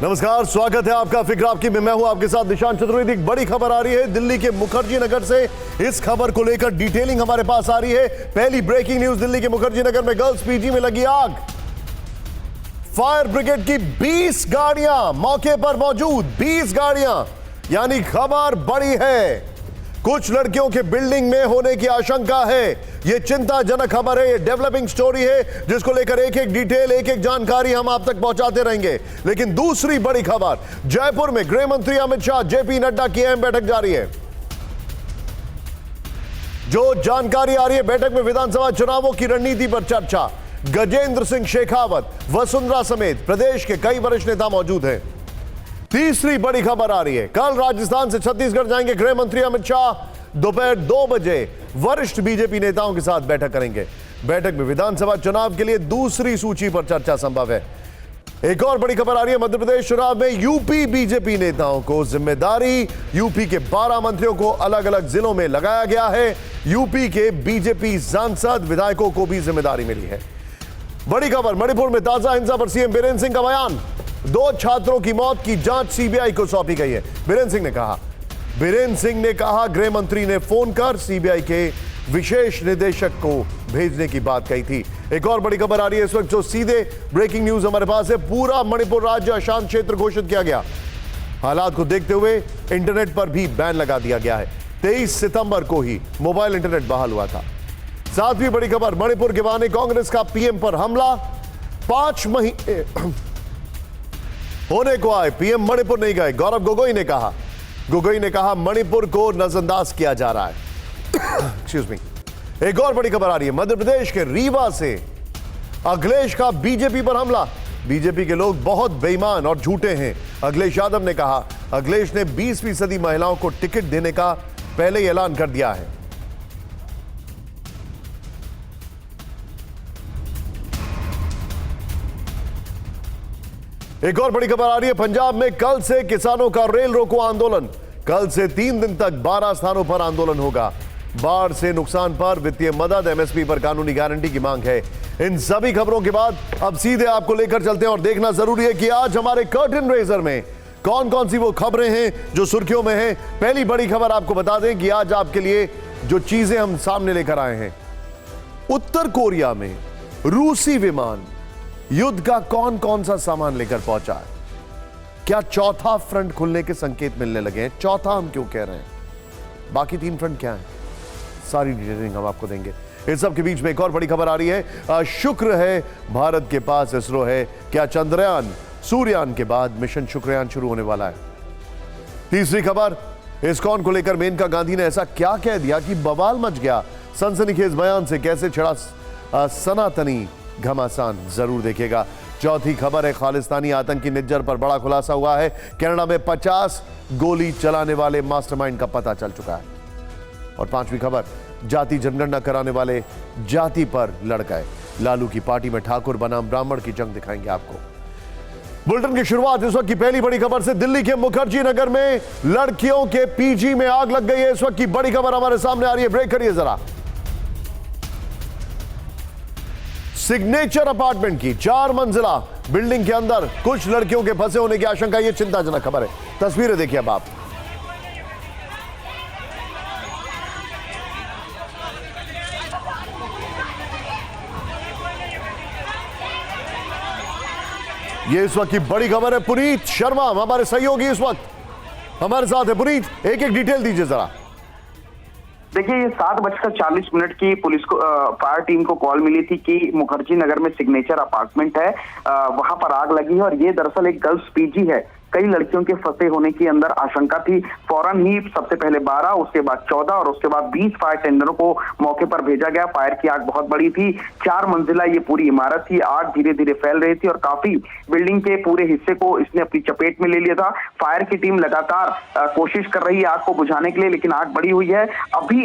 नमस्कार, स्वागत है आपका फिक्र आपकी में। मैं हूं आपके साथ निशांत चतुर्वेदी। एक बड़ी खबर आ रही है दिल्ली के मुखर्जी नगर से। इस खबर को लेकर डिटेलिंग हमारे पास आ रही है। पहली ब्रेकिंग न्यूज, दिल्ली के मुखर्जी नगर में गर्ल्स पीजी में लगी आग। फायर ब्रिगेड की 20 गाड़ियां मौके पर मौजूद, 20 गाड़ियां, यानी खबर बड़ी है। कुछ लड़कियों के बिल्डिंग में होने की आशंका है। यह चिंताजनक खबर है, यह डेवलपिंग स्टोरी है, जिसको लेकर एक एक डिटेल, एक एक जानकारी हम आप तक पहुंचाते रहेंगे। लेकिन दूसरी बड़ी खबर, जयपुर में गृह मंत्री अमित शाह, जेपी नड्डा की अहम बैठक जारी है। जो जानकारी आ रही है, बैठक में विधानसभा चुनावों की रणनीति पर चर्चा। गजेंद्र सिंह शेखावत, वसुंधरा समेत प्रदेश के कई वरिष्ठ नेता मौजूद हैं। तीसरी बड़ी खबर आ रही है, कल राजस्थान से छत्तीसगढ़ जाएंगे गृह मंत्री अमित शाह। दोपहर 2 बजे वरिष्ठ बीजेपी नेताओं के साथ बैठक करेंगे। बैठक में विधानसभा चुनाव के लिए दूसरी सूची पर चर्चा संभव है। एक और बड़ी खबर आ रही है, मध्य प्रदेश चुनाव में यूपी बीजेपी नेताओं को जिम्मेदारी। यूपी के 12 मंत्रियों को अलग अलग जिलों में लगाया गया है। यूपी के बीजेपी सांसद विधायकों को भी जिम्मेदारी मिली है। बड़ी खबर, मणिपुर में ताजा हिंसा पर सीएम बीरेंद्र सिंह का बयान। 2 छात्रों की मौत की जांच सीबीआई को सौंपी गई है। बीरेंद्र सिंह ने कहा गृह मंत्री ने फोन कर सीबीआई के विशेष निदेशक को भेजने की बात कही थी। एक और बड़ी खबर आ रही है इस वक्त, जो सीधे ब्रेकिंग न्यूज हमारे पास है। पूरा मणिपुर राज्य अशांत क्षेत्र घोषित किया गया। हालात को देखते हुए इंटरनेट पर भी बैन लगा दिया गया है। 23 सितंबर को ही मोबाइल इंटरनेट बहाल हुआ था। सातवीं बड़ी खबर, मणिपुर के बहाने कांग्रेस का पीएम पर हमला। 5 महीने होने को आए, पीएम मणिपुर नहीं गए। गौरव गोगोई ने कहा मणिपुर को नजरअंदाज किया जा रहा है। Excuse me. एक और बड़ी खबर आ रही है, मध्य प्रदेश के रीवा से अखिलेश का बीजेपी पर हमला। बीजेपी के लोग बहुत बेईमान और झूठे हैं, अखिलेश यादव ने कहा। अखिलेश ने 20% महिलाओं को टिकट देने का पहले ही ऐलान कर दिया है। एक और बड़ी खबर आ रही है, पंजाब में कल से किसानों का रेल रोको आंदोलन। कल से 3 दिन तक 12 स्थानों पर आंदोलन होगा। बाढ़ से नुकसान पर वित्तीय मदद, एमएसपी पर कानूनी गारंटी की मांग है। इन सभी खबरों के बाद अब सीधे आपको लेकर चलते हैं और देखना जरूरी है कि आज हमारे कर्टन रेजर में कौन कौन सी वो खबरें हैं जो सुर्खियों में हैं। पहली बड़ी खबर आपको बता दें कि आज आपके लिए जो चीजें हम सामने लेकर आए हैं, उत्तर कोरिया में रूसी विमान युद्ध का कौन कौन सा सामान लेकर पहुंचा है। क्या चौथा फ्रंट खुलने के संकेत मिलने लगे हैं? चौथा हम क्यों कह रहे हैं, बाकी 3 फ्रंट क्या हैं, सारी डिटेलिंग हम आपको देंगे। इस सब के बीच में एक और बड़ी खबर आ रही है, शुक्र है भारत के पास, इसरो है। क्या चंद्रयान सूर्ययान के बाद मिशन शुक्रयान शुरू होने वाला है। तीसरी खबर, इस्कॉन को लेकर मेनका गांधी ने ऐसा क्या कह दिया कि बवाल मच गया। सनसनीखेज बयान से कैसे छिड़ा सनातनी घमासान, जरूर देखिएगा। चौथी खबर है, खालिस्तानी आतंकी निज्जर पर बड़ा खुलासा हुआ है। कनाडा में 50 गोली चलाने वाले मास्टरमाइंड का पता चल चुका है। और 5वीं खबर, जाति जनगणना कराने वाले जाति पर लड़ गए। लालू की पार्टी में ठाकुर बनाम ब्राह्मण की जंग दिखाएंगे आपको। बुलेटिन की शुरुआत इस वक्त की पहली बड़ी खबर से। दिल्ली के मुखर्जी नगर में लड़कियों के पीजी में आग लग गई है। इस वक्त की बड़ी खबर हमारे सामने आ रही है, ब्रेक करिए जरा। सिग्नेचर अपार्टमेंट की 4 मंजिला बिल्डिंग के अंदर कुछ लड़कियों के फंसे होने की आशंका, यह चिंताजनक खबर है। तस्वीरें देखिए अब आप। यह इस वक्त की बड़ी खबर है। पुनीत शर्मा हमारे सहयोगी इस वक्त हमारे साथ है। पुनीत, एक एक डिटेल दीजिए जरा। देखिए, ये 7:40 की पुलिस को फायर टीम को कॉल मिली थी कि मुखर्जी नगर में सिग्नेचर अपार्टमेंट है, वहां पर आग लगी है और ये दरअसल एक गर्ल्स पीजी है। कई लड़कियों के फंसे होने की अंदर आशंका थी। फौरन ही सबसे पहले 12, उसके बाद 14 और उसके बाद 20 फायर टेंडरों को मौके पर भेजा गया। फायर की आग बहुत बड़ी थी, 4 मंजिला ये पूरी इमारत थी। आग धीरे धीरे फैल रही थी और काफी बिल्डिंग के पूरे हिस्से को इसने अपनी चपेट में ले लिया था। फायर की टीम लगातार कोशिश कर रही है आग को बुझाने के लिए, लेकिन आग बढ़ी हुई है।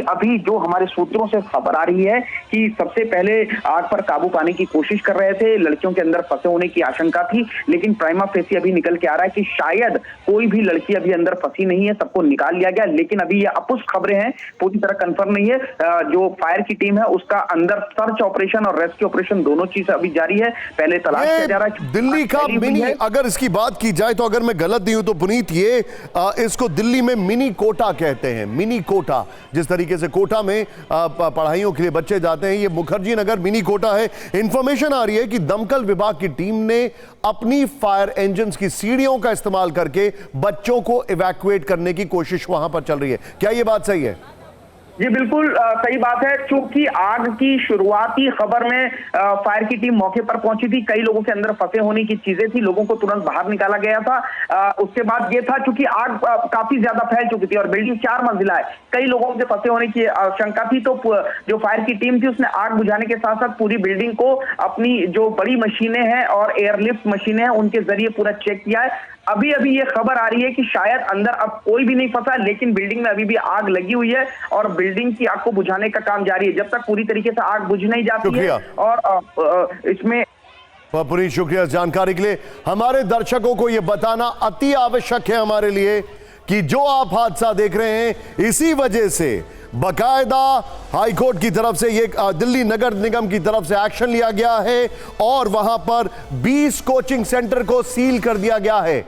अभी जो हमारे सूत्रों से खबर आ रही है कि सबसे पहले आग पर काबू पाने की कोशिश कर रहे थे, लड़कियों के अंदर फंसे होने की आशंका थी, लेकिन प्राइमा फेसी अभी निकल के आ रहा है कि शायद कोई भी लड़की अभी अंदर फंसी नहीं है, सबको निकाल लिया गया। लेकिन अभी ये अपुष्ट खबरें हैं, पूरी तरह कंफर्म नहीं है। जो फायर की टीम है उसका अंदर सर्च ऑपरेशन और रेस्क्यू ऑपरेशन दोनों चीज अभी जारी है। पहले तलाश किया जा रहा है। दिल्ली का मिनी, अगर इसकी बात की जाए तो अगर मैं गलत नहीं हूं तो पुनीत, ये इसको दिल्ली में मिनी कोटा कहते हैं। मिनी कोटा, जिस तरीके से कोटा में पढ़ाइयों के लिए बच्चे जाते हैं, ये मुखर्जी नगर मिनी कोटा है। इंफॉर्मेशन आ रही है कि दमकल विभाग की टीम ने अपनी फायर इंजन की सीढ़ियों का इस्तेमाल करके बच्चों को इवैक्यूएट करने की कोशिश वहां पर चल रही है। क्या यह बात सही है? जी बिल्कुल सही बात है। चूंकि आग की शुरुआती खबर में फायर की टीम मौके पर पहुंची थी, कई लोगों के अंदर फंसे होने की चीजें थी, लोगों को तुरंत बाहर निकाला गया था। उसके बाद ये था, चूंकि आग काफी ज्यादा फैल चुकी थी और बिल्डिंग 4 मंजिला है, कई लोगों के फंसे होने की आशंका थी। तो जो फायर की टीम थी उसने आग बुझाने के साथ साथ पूरी बिल्डिंग को अपनी जो बड़ी मशीनें हैं और एयरलिफ्ट मशीनें हैं उनके जरिए पूरा चेक किया है। अभी अभी ये खबर आ रही है कि शायद अंदर अब कोई भी नहीं फंसा, लेकिन बिल्डिंग में अभी भी आग लगी हुई है और बिल्डिंग की आग को बुझाने का काम जारी है जब तक पूरी तरीके से आग बुझ नहीं जाती है। और इसमें पूरी शुक्रिया जानकारी के लिए। हमारे दर्शकों को यह बताना अति आवश्यक है हमारे लिए कि जो आप हादसा देख रहे हैं, इसी वजह से बकायदा हाईकोर्ट की तरफ से ये दिल्ली नगर निगम की तरफ से एक्शन लिया गया है और वहां पर 20 कोचिंग सेंटर को सील कर दिया गया है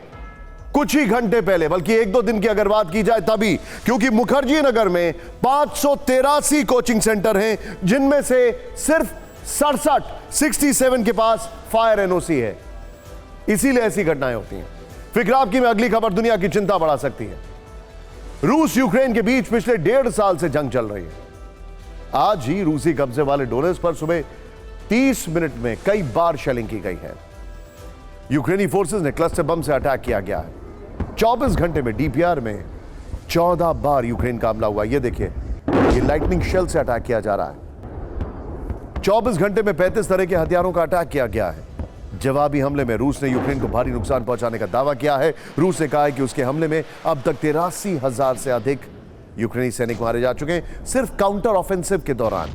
कुछ ही घंटे पहले, बल्कि 1-2 दिन की अगर बात की जाए तभी, क्योंकि मुखर्जी नगर में 583 कोचिंग सेंटर हैं, जिनमें से सिर्फ 67 के पास फायर एनओसी है। इसीलिए ऐसी घटनाएं होती हैं। फिक्र आपकी में अगली खबर दुनिया की चिंता बढ़ा सकती है। रूस यूक्रेन के बीच पिछले 1.5 साल से जंग चल रही है। आज ही रूसी कब्जे वाले डोनेट्स्क पर सुबह 30 मिनट में कई बार शेलिंग की गई है। यूक्रेनी फोर्सेस ने क्लस्टर बम से अटैक किया गया है। 24 घंटे में डीपीआर में 14 बार यूक्रेन का हमला हुआ। ये देखिए, ये लाइटनिंग शेल से अटैक किया जा रहा है। 24 घंटे में 35 तरह के हथियारों का अटैक किया गया है। जवाबी हमले में रूस ने यूक्रेन को भारी नुकसान पहुंचाने का दावा किया है। रूस ने कहा है कि उसके हमले में अब तक 83,000 से अधिक यूक्रेनी सैनिक मारे जा चुके हैं। सिर्फ काउंटर ऑफेंसिव के दौरान,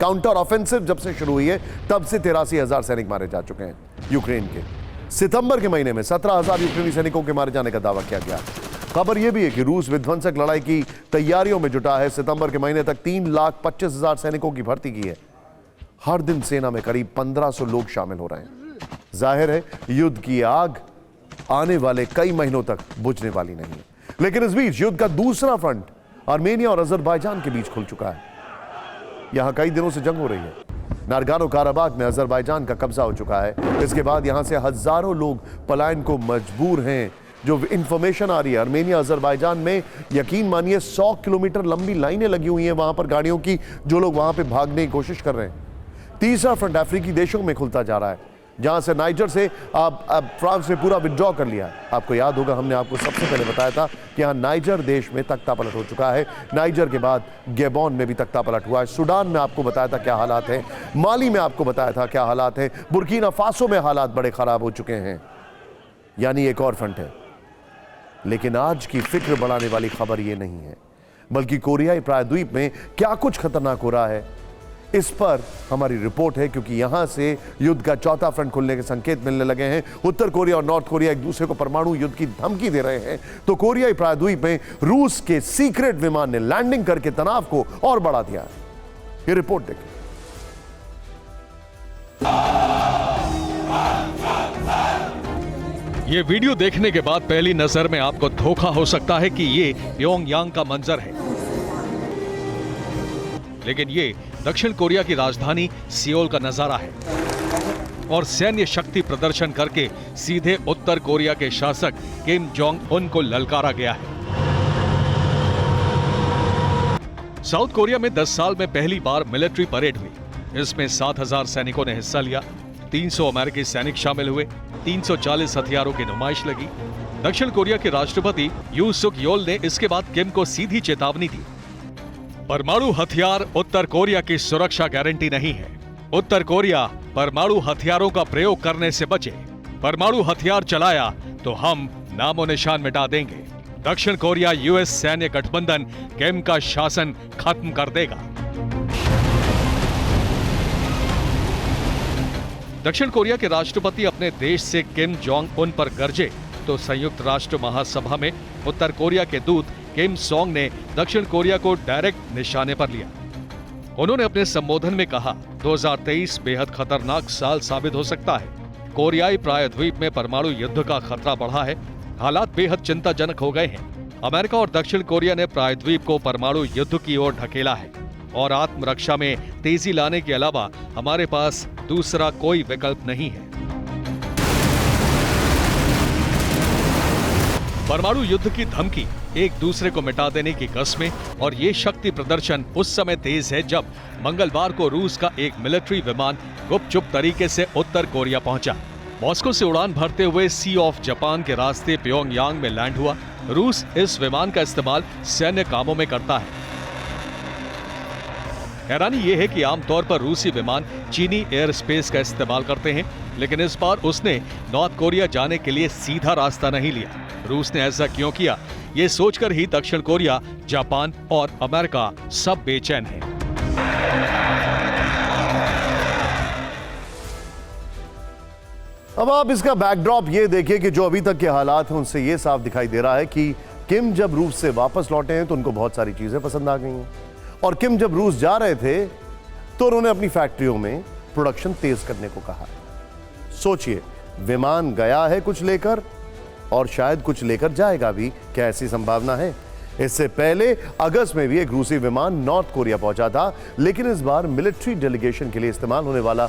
काउंटर ऑफेंसिव जब से शुरू हुई है तब से 83,000 सैनिक मारे जा चुके हैं यूक्रेन के। सितंबर के महीने में 17,000 यूक्रेनी सैनिकों के मारे जाने का दावा किया गया। खबर यह भी है कि रूस विध्वंसक लड़ाई की तैयारियों में जुटा है। सितंबर के महीने तक 3,25,000 सैनिकों की भर्ती की है। हर दिन सेना में करीब 1,500 लोग शामिल हो रहे हैं। जाहिर है युद्ध की आग आने वाले कई महीनों तक बुझने वाली नहीं है। लेकिन इस बीच युद्ध का दूसरा फ्रंट आर्मेनिया और अजरबैजान के बीच खुल चुका है। यहां कई दिनों से जंग हो रही है। नारगानो काराबाग में अजरबैजान का कब्जा हो चुका है। इसके बाद यहां से हजारों लोग पलायन को मजबूर हैं। जो इंफॉर्मेशन आ रही है, आर्मेनिया अजरबैजान में यकीन मानिए 100 किलोमीटर लंबी लाइनें लगी हुई हैं वहां पर गाड़ियों की, जो लोग वहां पे भागने की कोशिश कर रहे हैं। तीसरा फ्रंट अफ्रीकी देशों में खुलता जा रहा है, जहां से नाइजर से अब फ्रांस ने पूरा विड्रॉ कर लिया है। आपको याद होगा, हमने आपको सबसे पहले बताया था कि यहां नाइजर देश में तख्तापलट हो चुका है। नाइजर के बाद गैबोन में भी तख्तापलट हुआ है। सूडान में आपको बताया था क्या हालात हैं। माली में आपको बताया था क्या हालात हैं। बुर्किना फासो में हालात बड़े खराब हो चुके हैं। यानी एक और फ्रंट है। लेकिन आज की फिक्र बढ़ाने वाली खबर यह नहीं है, बल्कि कोरियाई प्रायद्वीप में क्या कुछ खतरनाक हो रहा है, इस पर हमारी रिपोर्ट है। क्योंकि यहां से युद्ध का चौथा फ्रंट खुलने के संकेत मिलने लगे हैं। उत्तर कोरिया और नॉर्थ कोरिया एक दूसरे को परमाणु युद्ध की धमकी दे रहे हैं, तो कोरियाई प्रायद्वीप में रूस के सीक्रेट विमान ने लैंडिंग करके तनाव को और बढ़ा दिया। ये रिपोर्ट देखिए। ये वीडियो देखने के बाद पहली नजर में आपको धोखा हो सकता है कि ये प्योंगयांग का मंजर है, लेकिन ये दक्षिण कोरिया की राजधानी सियोल का नजारा है और सैन्य शक्ति प्रदर्शन करके सीधे उत्तर कोरिया के शासक किम जोंग उन को ललकारा गया है। साउथ कोरिया में 10 साल में पहली बार मिलिट्री परेड हुई। इसमें 7,000 सैनिकों ने हिस्सा लिया। 300 अमेरिकी सैनिक शामिल हुए। 340 हथियारों की नुमाइश लगी। दक्षिण कोरिया के राष्ट्रपति यू सुक योल ने इसके बाद किम को सीधी चेतावनी दी, परमाणु हथियार उत्तर कोरिया की सुरक्षा गारंटी नहीं है। उत्तर कोरिया परमाणु हथियारों का प्रयोग करने से बचे। परमाणु हथियार चलाया तो हम नामो निशान मिटा देंगे। दक्षिण कोरिया यूएस सैन्य गठबंधन किम का शासन खत्म कर देगा। दक्षिण कोरिया के राष्ट्रपति अपने देश से किम जोंग उन पर गरजे तो संयुक्त राष्ट्र महासभा में उत्तर कोरिया के दूत किम सॉन्ग ने दक्षिण कोरिया को डायरेक्ट निशाने पर लिया। उन्होंने अपने संबोधन में कहा, 2023 बेहद खतरनाक साल साबित हो सकता है। कोरियाई प्रायद्वीप में परमाणु युद्ध का खतरा बढ़ा है। हालात बेहद चिंताजनक हो गए हैं। अमेरिका और दक्षिण कोरिया ने प्रायद्वीप को परमाणु युद्ध की ओर ढकेला है और आत्मरक्षा में तेजी लाने के अलावा हमारे पास दूसरा कोई विकल्प नहीं है। परमाणु युद्ध की धमकी, एक दूसरे को मिटा देने की कस्में और ये शक्ति प्रदर्शन उस समय तेज है जब मंगलवार को रूस का एक मिलिट्री विमान गुपचुप तरीके से उत्तर कोरिया पहुंचा। मॉस्को से उड़ान भरते हुए सी ऑफ जापान के रास्ते प्योंगयांग में लैंड हुआ। रूस इस विमान का इस्तेमाल सैन्य कामों में करता है। हैरानी यह है कि आमतौर पर रूसी विमान चीनी एयर स्पेस का इस्तेमाल करते हैं, लेकिन इस बार उसने नॉर्थ कोरिया जाने के लिए सीधा रास्ता नहीं लिया। रूस ने ऐसा क्यों किया, ये सोचकर ही दक्षिण कोरिया, जापान और अमेरिका सब बेचैन हैं। अब आप इसका बैकड्रॉप ये देखिए कि जो अभी तक के हालात हैं उनसे ये साफ दिखाई दे रहा है कि किम जब रूस से वापस लौटे हैं तो उनको बहुत सारी चीजें पसंद आ गई हैं, और किम जब रूस जा रहे थे तो उन्होंने अपनी फैक्ट्रियों में प्रोडक्शन तेज करने को कहा। सोचिए, विमान गया है कुछ लेकर और शायद कुछ लेकर जाएगा भी, क्या ऐसी संभावना है? इससे पहले अगस्त में भी एक रूसी विमान नॉर्थ कोरिया पहुंचा था, लेकिन इस बार मिलिट्री डेलीगेशन के लिए इस्तेमाल होने वाला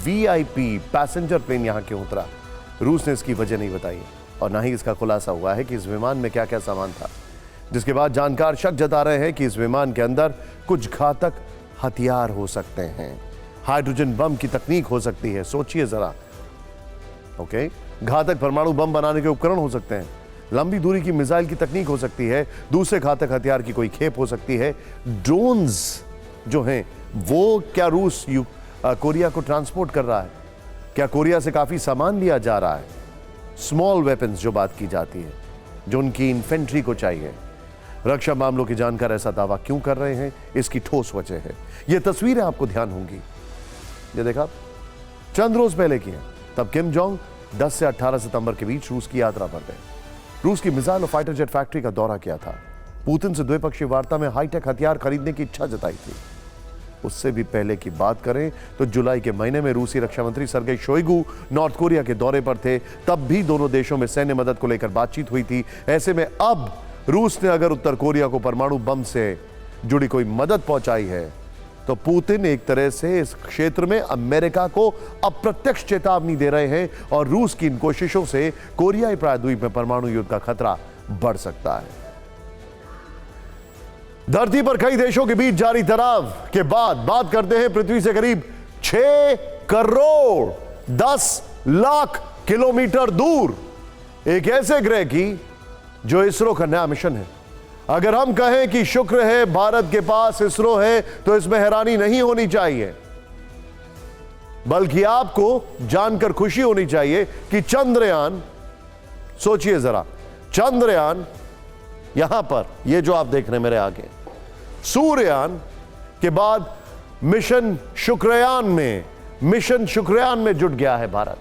वीआईपी पैसेंजर प्लेन यहां क्यों उतरा? रूस ने इसकी वजह नहीं बताई और ना ही इसका खुलासा हुआ है कि इस विमान में क्या क्या सामान था, जिसके बाद जानकार शक जता रहे हैं कि इस विमान के अंदर कुछ घातक हथियार हो सकते हैं। हाइड्रोजन बम की तकनीक हो सकती है। सोचिए जरा, ओके, घातक परमाणु बम बनाने के उपकरण हो सकते हैं, लंबी दूरी की मिसाइल की तकनीक हो सकती है, दूसरे घातक हथियार की कोई खेप हो सकती है। ड्रोन्स जो हैं वो क्या रूस कोरिया को ट्रांसपोर्ट कर रहा है? क्या कोरिया से काफी सामान लिया जा रहा है? स्मॉल वेपन्स जो बात की जाती है, जो उनकी इन्फेंट्री को चाहिए। रक्षा मामलों के जानकार ऐसा दावा क्यों कर रहे हैं, इसकी ठोस वजह है। ये तस्वीरें आपको ध्यान होंगी, ये देखा चंद रोज पहले की है। तब किम जोंग 10 से 18 सितंबर के बीच रूस की यात्रा पर गए। रूस की मिसाइल और फाइटर जेट फैक्ट्री का दौरा किया था। पुतिन से द्विपक्षीय वार्ता में हाईटेक हथियार खरीदने की इच्छा जताई थी। उससे भी पहले की बात करें तो जुलाई के महीने में रूसी रक्षा मंत्री सर्गेई शोइगु नॉर्थ कोरिया के दौरे पर थे। तब भी दोनों देशों में सैन्य मदद को लेकर बातचीत हुई थी। ऐसे में अब रूस ने अगर उत्तर कोरिया को परमाणु बम से जुड़ी कोई मदद पहुंचाई है तो पुतिन एक तरह से इस क्षेत्र में अमेरिका को अप्रत्यक्ष चेतावनी दे रहे हैं और रूस की इन कोशिशों से कोरियाई प्रायद्वीप में परमाणु युद्ध का खतरा बढ़ सकता है। धरती पर कई देशों के बीच जारी तनाव के बाद बात करते हैं पृथ्वी से करीब 6 करोड़ 10 लाख किलोमीटर दूर एक ऐसे ग्रह की जो इसरो का नया मिशन है। अगर हम कहें कि शुक्र है, भारत के पास इसरो है, तो इसमें हैरानी नहीं होनी चाहिए, बल्कि आपको जानकर खुशी होनी चाहिए कि चंद्रयान, सोचिए जरा, चंद्रयान यहां पर, ये जो आप देख रहे हैं मेरे आगे, सूर्ययान के बाद मिशन शुक्रयान में जुट गया है भारत।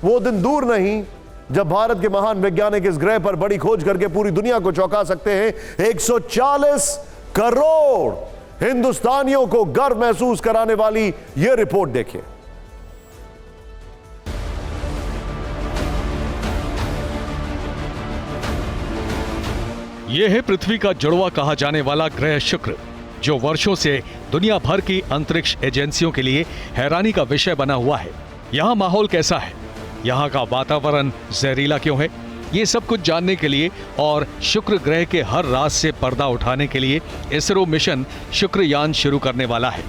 वो दिन दूर नहीं जब भारत के महान वैज्ञानिक इस ग्रह पर बड़ी खोज करके पूरी दुनिया को चौंका सकते हैं। 140 करोड़ हिंदुस्तानियों को गर्व महसूस कराने वाली यह रिपोर्ट देखिए। यह है पृथ्वी का जुड़वा कहा जाने वाला ग्रह शुक्र, जो वर्षों से दुनिया भर की अंतरिक्ष एजेंसियों के लिए हैरानी का विषय बना हुआ है। यहां माहौल कैसा है, यहाँ का वातावरण जहरीला क्यों है, ये सब कुछ जानने के लिए और शुक्र ग्रह के हर राज से पर्दा उठाने के लिए इसरो मिशन शुक्रयान शुरू करने वाला है।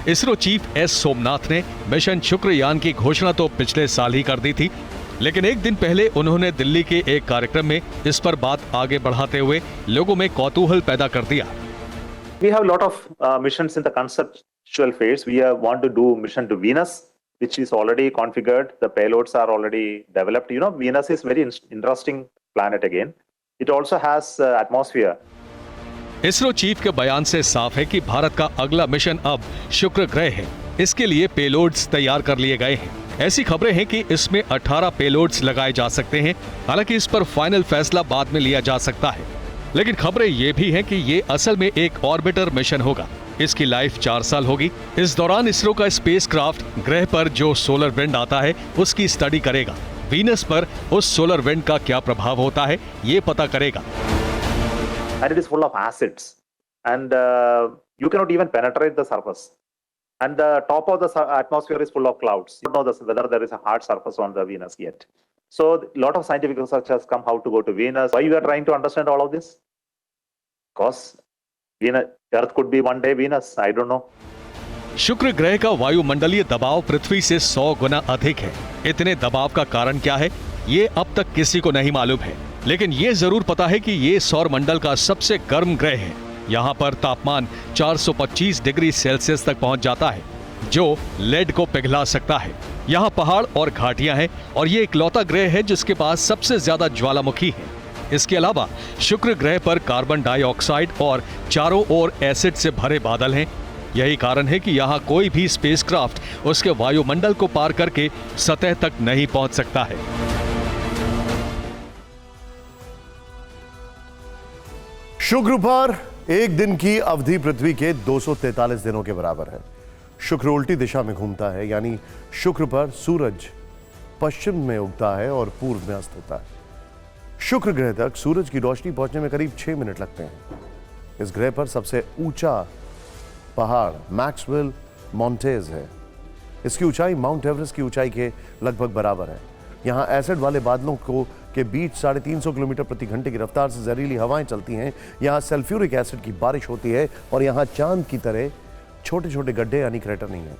इसरो चीफ एस सोमनाथ ने मिशन शुक्रयान की घोषणा तो पिछले साल ही कर दी थी, लेकिन एक दिन पहले उन्होंने दिल्ली के एक कार्यक्रम में इस पर बात आगे बढ़ाते हुए लोगों में कौतूहल पैदा कर दिया। We have a lot of missions in the conceptual phase. We want to do mission to Venus, which is already configured. The payloads are already developed. You know, Venus is very interesting planet again. It also has atmosphere. ISRO chief के बयान से साफ है कि भारत का अगला mission अब शुक्र ग्रह है। इसके लिए पेलोड्स तैयार कर लिए गए हैं। ऐसी खबरें हैं कि इसमें 18 पेलोड्स लगाए जा सकते हैं। हालांकि इस पर फाइनल फैसला बाद में लिया जा सकता है। लेकिन खबरें ये भी हैं कि ये असल में एक ऑर्बिटर मिशन होगा। इसकी लाइफ 4 साल होगी। इस दौरान इसरो का स्पेसक्राफ्ट ग्रह पर जो सोलर विंड आता है उसकी स्टडी करेगा। वीनस पर उस सोलर विंड का क्या प्रभाव होता है ये पता करेगा। And it is full of acids, and you cannot even penetrate the surface. And the top of the atmosphere is full of clouds. You don't know whether there is a hard surface on the Venus yet. So a lot of scientific research has come how to go to Venus. Why we are trying to understand all of this? Because Earth could be one day Venus. I don't know. शुक्र ग्रह का वायुमंडलीय दबाव पृथ्वी से 100 गुना अधिक है। इतने दबाव का कारण क्या है ये अब तक किसी को नहीं मालूम है। लेकिन ये जरूर पता है कि ये सौर मंडल का सबसे गर्म ग्रह है। यहाँ पर तापमान 425 डिग्री सेल्सियस तक पहुंच जाता है, जो लेड को पिघला सकता है। यहाँ पहाड़ और घाटियां हैं और ये इकलौता ग्रह है जिसके पास सबसे ज्यादा ज्वालामुखी है। इसके अलावा शुक्र ग्रह पर कार्बन डाइऑक्साइड और चारों ओर एसिड से भरे बादल हैं। यही कारण है कि यहाँ कोई भी स्पेसक्राफ्ट उसके वायुमंडल को पार करके सतह तक नहीं पहुंच सकता है। शुक्र पर एक दिन की अवधि पृथ्वी के 243 दिनों के बराबर है। शुक्र उल्टी दिशा में घूमता है, यानी शुक्र पर सूरज पश्चिम में उगता है और पूर्व में अस्त होता है। शुक्र ग्रह तक सूरज की रोशनी पहुंचने में करीब 6 मिनट लगते हैं। इस ग्रह पर सबसे ऊंचा पहाड़ मैक्सवेल मॉन्टेज है। इसकी ऊंचाई माउंट एवरेस्ट की ऊंचाई के लगभग बराबर है। यहाँ एसिड वाले बादलों के बीच 350 किलोमीटर प्रति घंटे की रफ्तार से जहरीली हवाएं चलती हैं। यहाँ सल्फ्यूरिक एसिड की बारिश होती है और यहाँ चांद की तरह छोटे छोटे गड्ढे यानी क्रेटर नहीं है।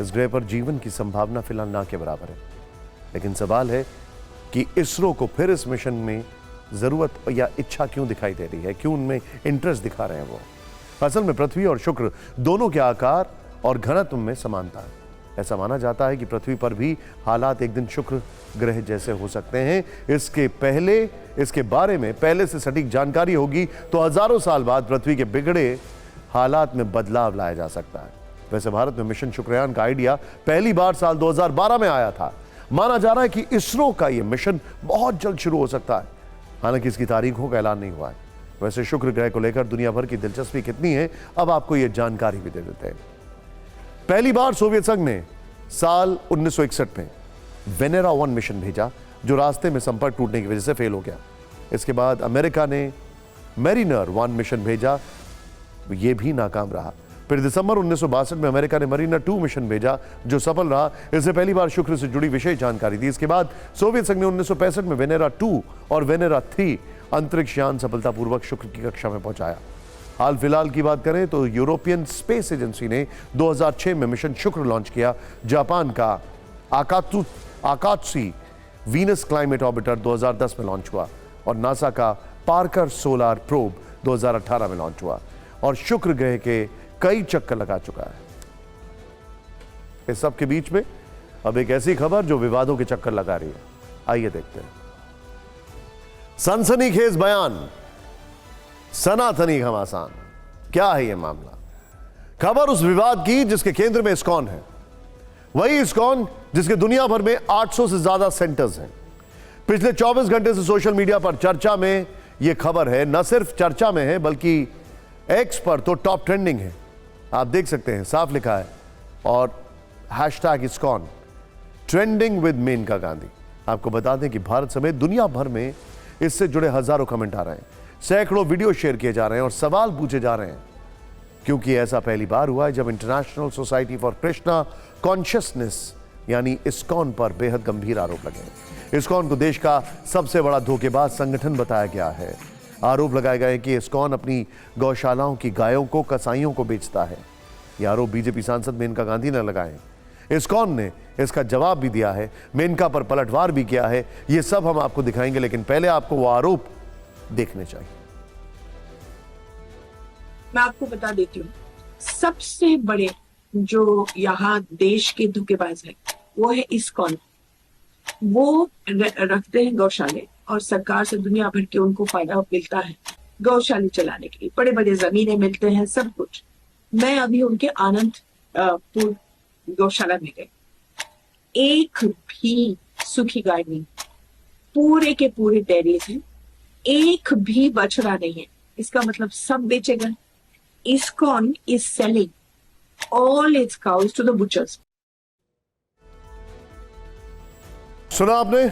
इस ग्रह पर जीवन की संभावना फिलहाल ना के बराबर है। लेकिन सवाल है कि इसरो को फिर इस मिशन में जरूरत या इच्छा क्यों दिखाई दे रही है, क्यों उनमें इंटरेस्ट दिखा रहे हैं वो। असल में पृथ्वी और शुक्र दोनों के आकार और घनत्व में समानता है। ऐसा माना जाता है कि पृथ्वी पर भी हालात एक दिन शुक्र ग्रह जैसे हो सकते हैं। इसके बारे में पहले से सटीक जानकारी होगी तो हजारों साल बाद पृथ्वी के बिगड़े हालात में बदलाव लाया जा सकता है। वैसे भारत में मिशन शुक्रयान का आइडिया पहली बार साल 2012 में आया था। माना जा रहा है कि इसरो का यह मिशन बहुत जल्द शुरू हो सकता है। हालांकि इसकी तारीखों का ऐलान नहीं हुआ है। वैसे शुक्र ग्रह को लेकर दुनिया भर की दिलचस्पी कितनी है, अब आपको यह जानकारी भी दे देते हैं। पहली बार सोवियत संघ ने साल 1961 में वेनेरा 1 मिशन भेजा, जो रास्ते में संपर्क टूटने की वजह से फेल हो गया। इसके बाद अमेरिका ने मैरिनर 1 मिशन भेजा, यह भी नाकाम रहा। फिर दिसंबर 1962 में अमेरिका ने मरीनर 2 मिशन भेजा, जो सफल रहा। इससे पहली बार शुक्र से जुड़ी विशेष जानकारी थी। इसके बाद सोवियत संघ ने 1965 में वेनेरा 2 और वेनेरा 3 अंतरिक्ष यान सफलतापूर्वक शुक्र की कक्षा में पहुंचाया। हाल फिलहाल की बात करें तो यूरोपियन स्पेस एजेंसी ने 2006 में मिशन शुक्र लॉन्च किया। जापान का आकात्सुई वीनस क्लाइमेट ऑर्बिटर 2010 में लॉन्च हुआ और नासा का पार्कर सोलार प्रोब 2018 में लॉन्च हुआ और शुक्र ग्रह के कई चक्कर लगा चुका है। इस सब के बीच में अब एक ऐसी खबर जो विवादों के चक्कर लगा रही है, आइए देखते हैं। सनसनीखेज बयान, सनातनी घमासान, क्या है यह मामला? खबर उस विवाद की जिसके केंद्र में इस्कॉन है। वही इस्कॉन जिसके दुनिया भर में 800 से ज्यादा सेंटर्स हैं। पिछले 24 घंटे से सोशल मीडिया पर चर्चा में यह खबर है। न सिर्फ चर्चा में है बल्कि एक्स पर तो टॉप ट्रेंडिंग है। आप देख सकते हैं, साफ लिखा है और hashtag ISKCON trending with Maneka Gandhi. आपको बता दें कि भारत समेत दुनिया भर में इससे जुड़े हजारों कमेंट आ रहे हैं, सैकड़ों वीडियो शेयर किए जा रहे हैं और सवाल पूछे जा रहे हैं, क्योंकि ऐसा पहली बार हुआ है जब international society for Krishna consciousness यानी इस्कॉन पर बेहद गंभीर आरोप लगे। इस्कॉन को देश का सबसे बड़ा धोखेबाज संगठन बताया गया है। आरोप लगाए गए कि इस्कॉन अपनी गौशालाओं की गायों को कसाईयों को बेचता है। यह आरोप बीजेपी सांसद मेनका गांधी ने लगाए। इस्कॉन ने इसका जवाब भी दिया है, मेनका पर पलटवार भी किया है। यह सब हम आपको दिखाएंगे, लेकिन पहले आपको वो आरोप देखने चाहिए। मैं आपको बता देती हूँ, सबसे बड़े जो यहाँ देश के धोखेबाज है वो है इस्कॉन। वो रखते हैं गौशाले और सरकार से दुनिया भर के उनको फायदा मिलता है गौशाले चलाने के लिए, बड़े बड़े जमीनें मिलते हैं, सब कुछ। मैं अभी उनके आनंदपुर गौशाला में गई। एक भी सूखी गाय नहीं, पूरे के पूरे डेयरीज हैं, एक भी बछड़ा नहीं है। इसका मतलब सब बेचे गए। ISKCON is selling all its cows to the butchers. सुना आपने?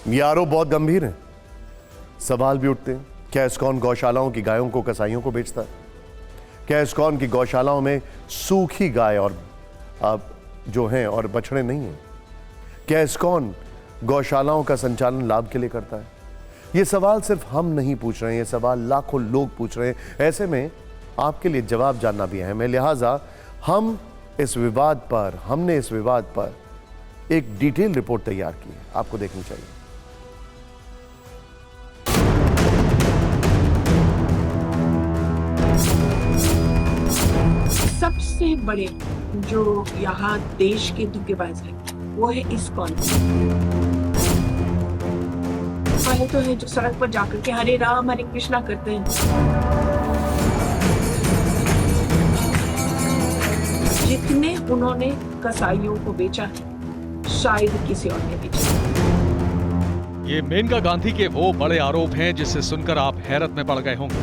ये आरोप बहुत गंभीर है। सवाल भी उठते हैं, क्या ISKCON गौशालाओं की गायों को कसाईयों को बेचता है? क्या ISKCOन की गौशालाओं में सूखी गाय और जो हैं और बछड़े नहीं हैं? क्या ISKCON गौशालाओं का संचालन लाभ के लिए करता है? ये सवाल सिर्फ हम नहीं पूछ रहे हैं, ये सवाल लाखों लोग पूछ रहे हैं। ऐसे में आपके लिए जवाब जानना भी अहम है। लिहाजा हमने इस विवाद पर एक डिटेल रिपोर्ट तैयार की है, आपको देखनी चाहिए। सबसे बड़े जो यहाँ देश के धोखेबाज है वो है ISKCON। पहले तो है जो सड़क पर जाकर के हरे राम हरे कृष्णा करते हैं, जितने उन्होंने कसाईयों को बेचा है शायद किसी और ने बेचा। ये मेनका गांधी के वो बड़े आरोप हैं जिसे सुनकर आप हैरत में पड़ गए होंगे,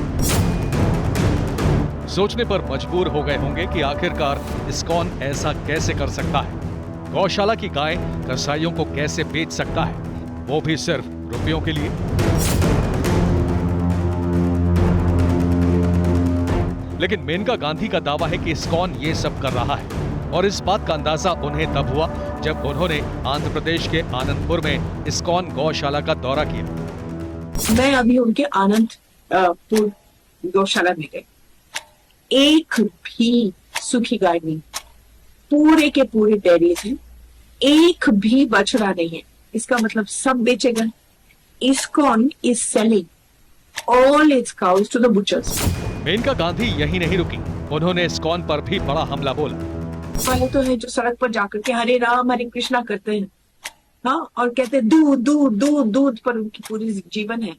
सोचने पर मजबूर हो गए होंगे कि आखिरकार ISKCON ऐसा कैसे कर सकता है, गौशाला की गाय कसाईयों को कैसे बेच सकता है, वो भी सिर्फ रुपयों के लिए। लेकिन मेनका गांधी का दावा है कि ISKCON ये सब कर रहा है, और इस बात का अंदाजा उन्हें तब हुआ जब उन्होंने आंध्र प्रदेश के आनंदपुर में ISKCON गौशाला का दौरा किया। मैं अभी उनके आनंदपुर गौशाला में गई, एक भी सूखी गाय नहीं, पूरे के पूरे डेयरीज हैं, एक भी बछड़ा नहीं है। इसका मतलब सब बेचे गए। ISKCON is selling all its cows to the butchers. Maneka Gandhi यही नहीं रुकी, उन्होंने ISKCON पर भी बड़ा हमला बोला। पहले तो है जो सड़क पर जाकर के हरे राम हरे कृष्णा करते हैं, हाँ, और कहते हैं दूध दूध दूध दूध पर उनकी पूरी जीवन है।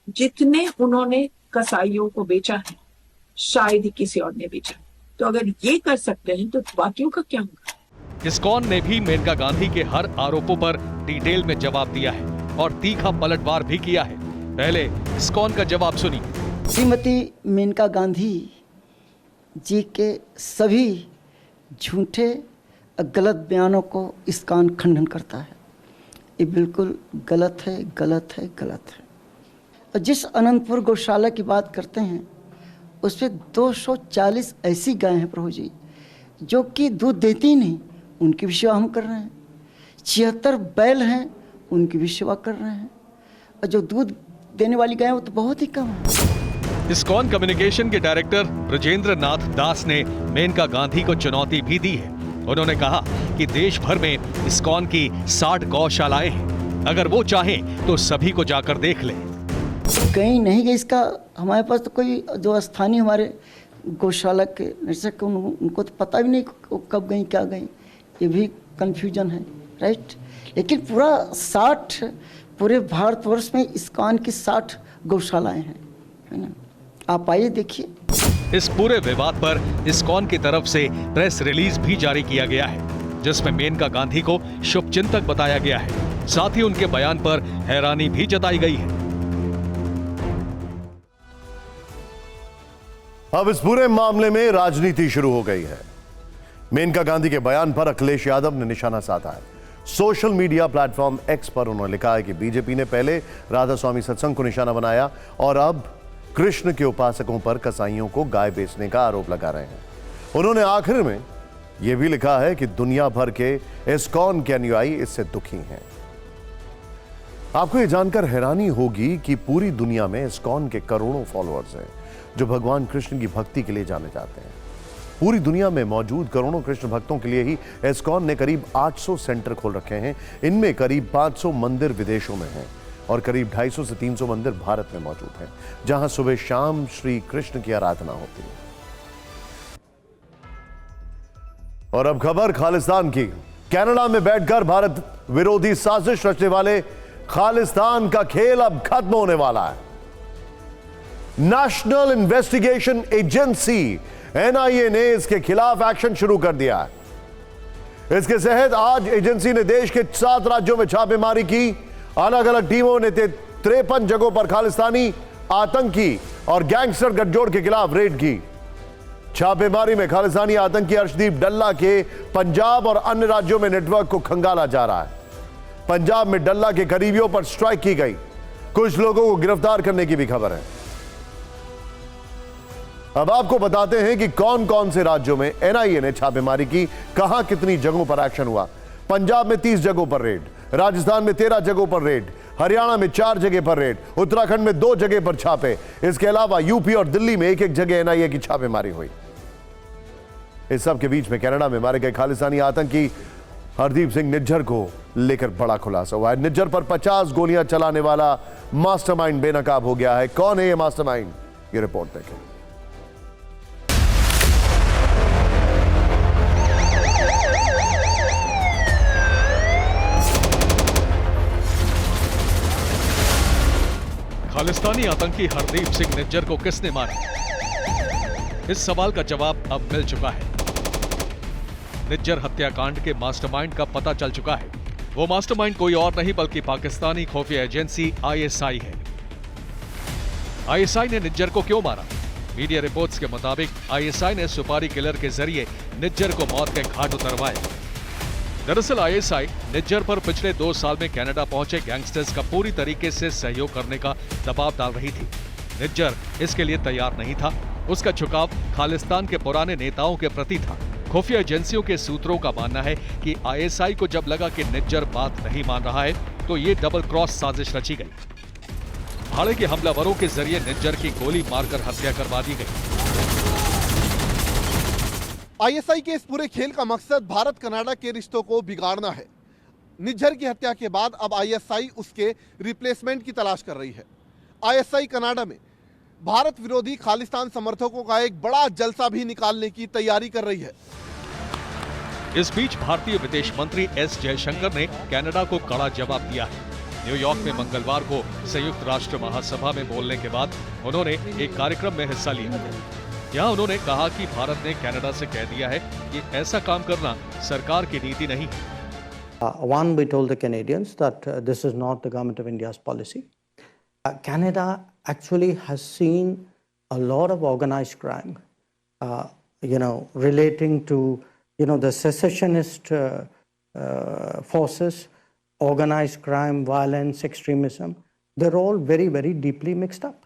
जितने उन्होंने कसाईयों को बेचा है शायद ही किसी और ने बेचा। तो अगर ये कर सकते हैं तो बाकियों का क्या होगा? ISKCON ने भी मेनका गांधी के हर आरोपों पर डिटेल में जवाब दिया है और तीखा पलटवार भी किया है। पहले ISKCON का जवाब सुनिए। श्रीमती मेनका गांधी जी के सभी झूठे गलत बयानों को ISKCON खंडन करता है। ये बिल्कुल गलत है, गलत है, गलत है। और जिस अनंतपुर गौशाला की बात करते हैं उस पर 240 ऐसी गायें हैं प्रभु जी जो कि दूध देती ही नहीं, उनकी भी सेवा हम कर रहे हैं। 76 बैल हैं, उनकी भी सेवा कर रहे हैं। और जो दूध देने वाली गायें वो तो बहुत ही कम है। ISKCON कम्युनिकेशन के डायरेक्टर ब्रजेंद्र नाथ दास ने मेनका गांधी को चुनौती भी दी है। उन्होंने कहा कि देश भर में ISKCON की 60 गौशालाएं हैं, अगर वो चाहें तो सभी को जाकर देख लें। कहीं नहीं गई, इसका हमारे पास तो कोई जो स्थानीय हमारे गौशाला के निरीक्षक उनको तो पता भी नहीं कब गई क्या गई, ये भी कंफ्यूजन है, राइट। लेकिन पूरे भारतवर्ष में ISKCON की 60 गौशालाएं हैं, है ना। आप आइए देखिए। इस पूरे विवाद पर ISKCON की तरफ से प्रेस रिलीज भी जारी किया गया है जिसमें मेनका गांधी को शुभचिंतक बताया गया है। साथ ही उनके बयान पर हैरानी भी जताई गई है। अब इस पूरे मामले में राजनीति शुरू हो गई है। मेनका गांधी के बयान पर अखिलेश यादव ने निशाना साधा है। सोशल मीडिया प्लेटफॉर्म X पर उन्होंने लिखा है कि बीजेपी ने पहले राधा स्वामी सत्संग को निशाना बनाया और अब कृष्ण के उपासकों पर कसाईयों को गाय बेचने का आरोप लगा रहे हैं। उन्होंने आखिर में यह भी लिखा है कि दुनिया भर के ISKCON के अनुयायी इससे दुखी हैं। आपको यह जानकर हैरानी होगी कि पूरी दुनिया में ISKCON के करोड़ों फॉलोअर्स हैं जो भगवान कृष्ण की भक्ति के लिए जाने जाते हैं। पूरी दुनिया में मौजूद करोड़ों कृष्ण भक्तों के लिए ही ISKCON ने करीब 800 सेंटर खोल रखे हैं। इनमें करीब 500 मंदिर विदेशों में हैं और करीब 250 से 300 मंदिर भारत में मौजूद हैं, जहां सुबह शाम श्री कृष्ण की आराधना होती है। और अब खबर खालिस्तान की। कनाडा में बैठकर भारत विरोधी साजिश रचने वाले खालिस्तान का खेल अब खत्म होने वाला है। नेशनल इन्वेस्टिगेशन एजेंसी NIA ने इसके खिलाफ एक्शन शुरू कर दिया है। इसके तहत आज एजेंसी ने देश के 7 राज्यों में छापेमारी की। अलग अलग टीमों ने 53 जगहों पर खालिस्तानी आतंकी और गैंगस्टर गठजोड़ के खिलाफ रेड की। छापेमारी में खालिस्तानी आतंकी अर्शदीप डल्ला के पंजाब और अन्य राज्यों में नेटवर्क को खंगाला जा रहा है। पंजाब में डल्ला के करीबियों पर स्ट्राइक की गई। कुछ लोगों को गिरफ्तार करने की भी खबर है। अब आपको बताते हैं कि कौन कौन से राज्यों में एनआईए ने छापेमारी की, कहां कितनी जगहों पर एक्शन हुआ। पंजाब में 30 जगहों पर रेड, राजस्थान में 13 जगहों पर रेड, हरियाणा में 4 जगह पर रेड, उत्तराखंड में 2 जगह पर छापे। इसके अलावा यूपी और दिल्ली में एक जगह एनआईए की छापेमारी हुई। इस सब के बीच में कनाडा में मारे गए खालिस्तानी आतंकी हरदीप सिंह निज्जर को लेकर बड़ा खुलासा हुआ है। निज्जर पर 50 गोलियां चलाने वाला मास्टरमाइंड बेनकाब हो गया है। कौन है यह मास्टरमाइंड, ये रिपोर्ट देखें। खालिस्तानी आतंकी हरदीप सिंह निज्जर को किसने मारा? इस सवाल का जवाब अब मिल चुका है। निज्जर हत्याकांड के मास्टरमाइंड का पता चल चुका है। वो मास्टरमाइंड कोई और नहीं बल्कि पाकिस्तानी खुफिया एजेंसी आईएसआई है। आईएसआई ने निज्जर को क्यों मारा? मीडिया रिपोर्ट्स के मुताबिक आईएसआई ने सुपारी किलर के जरिए निज्जर को मौत के घाट उतरवाया। दरअसल आईएसआई निज्जर पर पिछले 2 साल में कनाडा पहुंचे गैंगस्टर्स का पूरी तरीके से सहयोग करने का दबाव डाल रही थी। निज्जर इसके लिए तैयार नहीं था। उसका झुकाव खालिस्तान के पुराने नेताओं के प्रति था। खुफिया एजेंसियों के सूत्रों का मानना है कि आईएसआई को जब लगा कि निज्जर बात नहीं मान रहा है तो ये डबल क्रॉस साजिश रची गई। भाड़े के हमलावरों के जरिए निज्जर की गोली मारकर हत्या करवा दी गई। आईएसआई के इस पूरे खेल का मकसद भारत कनाडा के रिश्तों को बिगाड़ना है। निज्जर की हत्या के बाद अब आईएसआई उसके रिप्लेसमेंट की तलाश कर रही है। आईएसआई कनाडा में भारत विरोधी खालिस्तान समर्थकों का एक बड़ा जलसा भी निकालने की तैयारी कर रही है। इस बीच भारतीय विदेश मंत्री एस जयशंकर ने कनाडा को कड़ा जवाब दिया है। न्यूयॉर्क में मंगलवार को संयुक्त राष्ट्र महासभा में बोलने के बाद उन्होंने एक कार्यक्रम में हिस्सा लिया। यहाँ उन्होंने कहा कि भारत ने कनाडा से कह दिया है कि ऐसा काम करना सरकार की नीति नहीं है। One, we told the Canadians that this is not the government of India's policy. Canada actually has seen a lot of organized crime, relating to, the secessionist forces, organized crime, violence, extremism. They're all very, very deeply mixed up.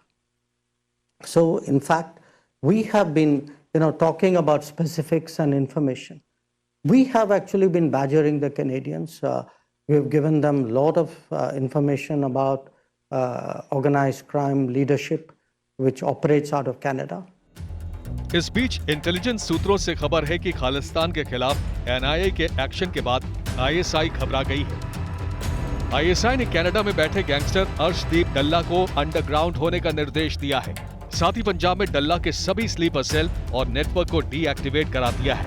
So, in fact, we have been, talking about specifics and information. We have actually been badgering the Canadians. We have given them a lot of information about organized crime leadership, which operates out of Canada. इस बीच intelligence सूत्रों से खबर है कि खालिस्तान के खिलाफ NIA के action के बाद आईएसआई घबरा गई है। आईएसआई ने कनाडा में बैठे गैंगस्टर अर्शदीप डल्ला को अंडरग्राउंड होने का निर्देश दिया है। साथ ही पंजाब में डल्ला के सभी स्लीपर सेल और नेटवर्क को डीएक्टिवेट करा दिया है।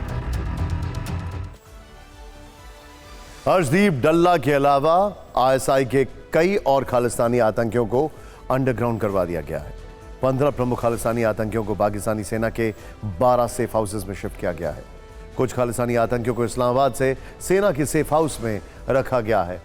अर्शदीप डल्ला के अलावा आईएसआई के कई और खालिस्तानी आतंकियों को अंडरग्राउंड करवा दिया गया है। 15 प्रमुख खालिस्तानी आतंकियों को पाकिस्तानी सेना के 12 सेफ हाउसेस में शिफ्ट किया गया है। कुछ खालिस्तानी आतंकियों को इस्लामाबाद से सेना के सेफ हाउस में रखा गया है।